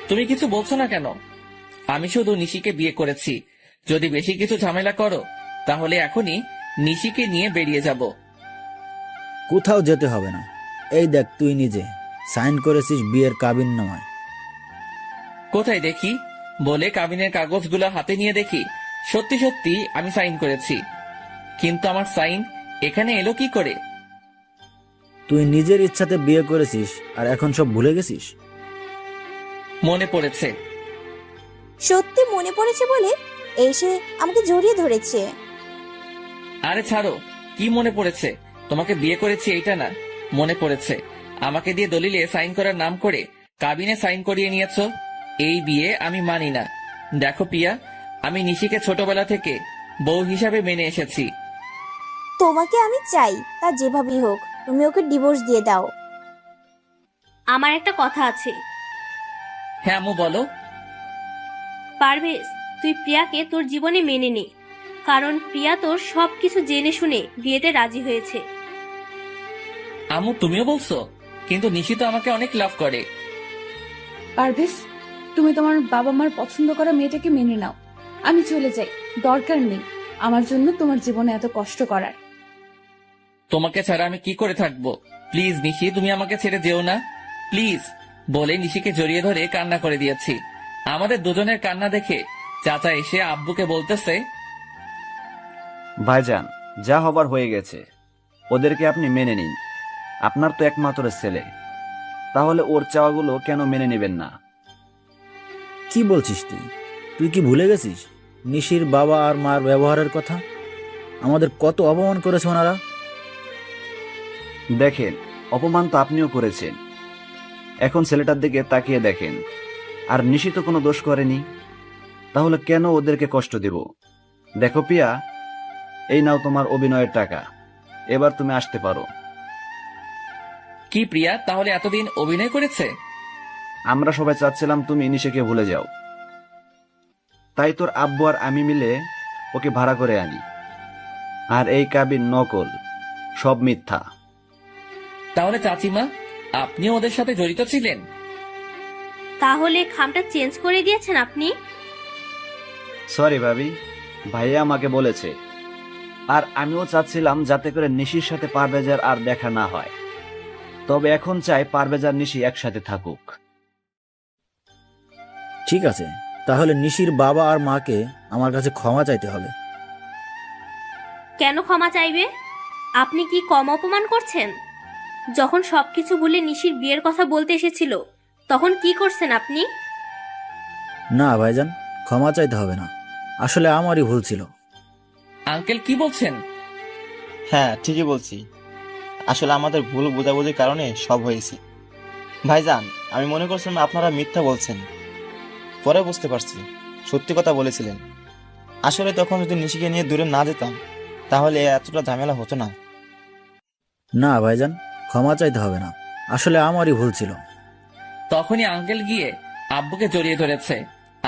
তুমি কিছু বলছো না কেন? আমি শুধু নিশিকে বিয়ে করেছি। যদি বেশি কিছু ঝামেলা করো তাহলে এখনই নিশিকে নিয়ে বেরিয়ে যাব। কোথাও যেতে হবে না। এই দেখ, তুই নিজে সাইন করেছিস বিয়ের কাবিন নামায়। কোথায় দেখি? বলে কাবিনের কাগজগুলো হাতে নিয়ে দেখি সত্যি সত্যি আমি সাইন করেছি। কিন্তু আমার সাইন এখানে এলো কি করে? তুই নিজের ইচ্ছাতে বিয়ে করেছিস আর এখন সব ভুলে গেছিস? মনে পড়েছে। সত্যি মনে পড়েছে বলে এসে আমাকে জড়িয়ে ধরেছে। আরে ছাড়ো, কি মনে পড়েছে? তোমাকে বিয়ে করেছি এইটা না মনে পড়েছে? আমাকে দিয়ে দলিলে সাইন করার নাম করে কাবিনে সাইন করিয়ে নিয়েছো। এই বিয়ে আমি মানি না। দেখো প্রিয়া, আমি নিশিকে ছোটবেলা থেকে বউ হিসাবে মেনে এসেছি। তোমাকে আমি চাই, তা যেভাবেই হোক তুমি ওকে ডিভোর্স দিয়ে দাও। আমার একটা কথা আছে। হ্যাঁ আম্মু, বলো। পারভেজ, তুই প্রিয়াকে তোর জীবনে মেনে নে, কারণ প্রিয়া তোর সবকিছু জেনে শুনে বিয়েতে রাজি হয়েছে। আম্মু, তুমিও বলছো? কিন্তু নিশি তো আমাকে অনেক লাভ করে। পারভেজ, তুমি তোমার বাবা মার পছন্দ করা মেয়েটাকে মেনে নাও। আমি চলে যাই, দরকার নেই আমার জন্য তোমার জীবনে এত কষ্ট করার। তোমাকে ছাড়া আমি কি করে থাকবো? প্লিজ নিশি, তুমি আমাকে ছেড়ে যেও না প্লিজ। বলে নিশিকে জড়িয়ে ধরে কান্না করে দিয়েছি। আমাদের দুজনের কান্না দেখে চাচা এসে আব্বুকে বলতেছে, ভাইজান, যা হবার হয়ে গেছে, ওদেরকে আপনি মেনে নিন। আপনার তো একমাত্র ছেলে, তাহলে ওর চাওয়াগুলো কেন মেনে নেবেন না? কি বলছিস তুই? তুই কি ভুলে গেছিস নিশির বাবা আর মার ব্যবহারের কথা? আমাদের কত অপমান করেছে ওনারা। দেখেন, অপমান তো আপনিও করেছেন। এখন ছেলেটার দিকে তাকিয়ে দেখেন, আর নিশি তো কোনো দোষ করেনি, তাহলে কেন ওদেরকে কষ্ট দেব? দেখো পিয়া, এই নাও তোমার অভিনয়ের টাকা, এবার তুমি আসতে পারো। কি প্রিয়া তাহলে এতদিন অভিনয় করেছে? আমরা সবাই চাচ্ছিলাম তুমি নিশিকে ভুলে যাও, তাই তোর আব্বু আর আমি মিলে ওকে ভাড়া করে আনি। আর এই কাবিন নকল, সব মিথ্যা। তাহলে চাচিমা, আপনিও ওদের সাথে জড়িত ছিলেন? তাহলে খামটা চেঞ্জ করে দিয়েছেন আপনি? সরি ভাবি, ভাইয়া আমাকে বলেছে। আর আমিও চাচ্ছিলাম যাতে করে নিশির সাথে পারভেজার আর দেখা না হয়। তবে এখন চাই পারভেজার নিশি একসাথে থাকুক। ঠিক আছে, তাহলে নিশির বাবা আর মাকে আমার কাছে ক্ষমা চাইতে হবে। কেন ক্ষমা চাইবে? আপনি কি কম অপমান করছেন? যখন সবকিছু ভুলে নিশির বিয়ের কথা বলতে এসেছিল তখন কি করছেন আপনি? না ভাইজান, ক্ষমা চাইতে হবে না, আসলে আমারই ভুল ছিল। আঙ্কেল কি বলছেন? হ্যাঁ, ঠিকই বলছি। আসলে আমাদের ভুল বোঝাবুঝির কারণে সব হয়েছে। ভাইজান, আমি মনে করছিলাম আপনারা মিথ্যা বলছেন, পরে বুঝতে পারছি সত্যি কথা বলেছিলেন। আসলে তখন যদি নিশিকে নিয়ে দূরে না যেতাম তাহলে এতটা ঝামেলা হতো না। না ভাইজান, ক্ষমা চাইতে হবে না, আসলে আমারই ভুল ছিল। তখনই আঙ্কেল গিয়ে আব্বুকে জড়িয়ে ধরেছে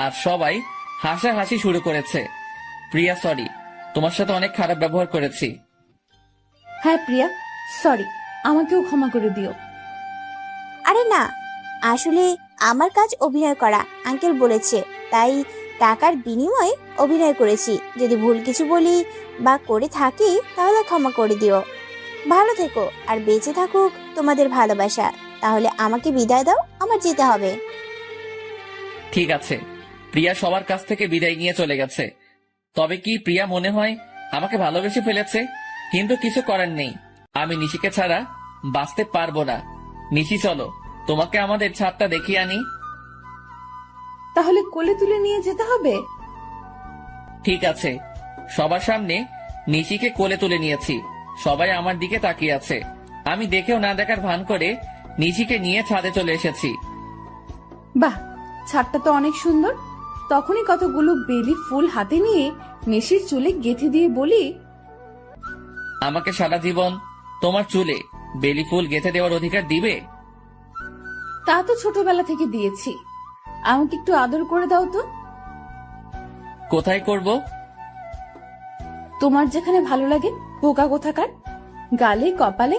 আর সবাই হাসাহাসি শুরু করেছে। প্রিয়া সরি, তোমার সাথে অনেক খারাপ ব্যবহার করেছি। হ্যাঁ প্রিয়া, সরি, আমাকেও ক্ষমা করে দিও। আরে না, আসলে আমার কাজ অভিনয় করা, আঙ্কেল বলেছে, তাই টাকার বিনিময়ে অভিনয় করেছি। যদি ভুল কিছু বলি বা করে থাকি তাহলে ক্ষমা করে দিও। ভালো থেকো আর বেঁচে থাকুক তোমাদের ভালোবাসা। তাহলে আমাকে বিদায় দাও, আমার যেতে হবে। ঠিক আছে, প্রিয়া সবার কাছ থেকে বিদায় নিয়ে চলে গেছে। তবে কি প্রিয়া মনে হয় আমাকে ভালোবেসে ফেলেছে? কিন্তু কিছু করার নেই, আমি নিশিকে ছাড়া বাঁচতে পারবো না। নিশি চলো, তোমাকে আমাদের ছাদটা দেখিয়ে আনি। তাহলে কোলে তুলে নিয়ে যেতে হবে? ঠিক আছে। সবার সামনে নিশিকে কোলে তুলে নিয়েছি, সবাই আমার দিকে তাকিয়ে আছে। আমি দেখেও না দেখার ভান করে নিশিকে নিয়ে ছাদে চলে এসেছি। বাহ, ছাদটা তো অনেক সুন্দর। তখনই কতগুলো বেলি ফুল হাতে নিয়ে নিশির চুলে গেঁথে দিয়ে বলি, আমাকে সারা জীবন তোমার চুলে বেলি ফুল গেঁথে দেওয়ার অধিকার দিবে? তা তো ছোটবেলা থেকে দিয়েছি, আমাকে একটু আদর করে দাও তো। কোথায় করব? তোমার যেখানে ভালো লাগে, পোকা কোথাকার, গালে, কপালে,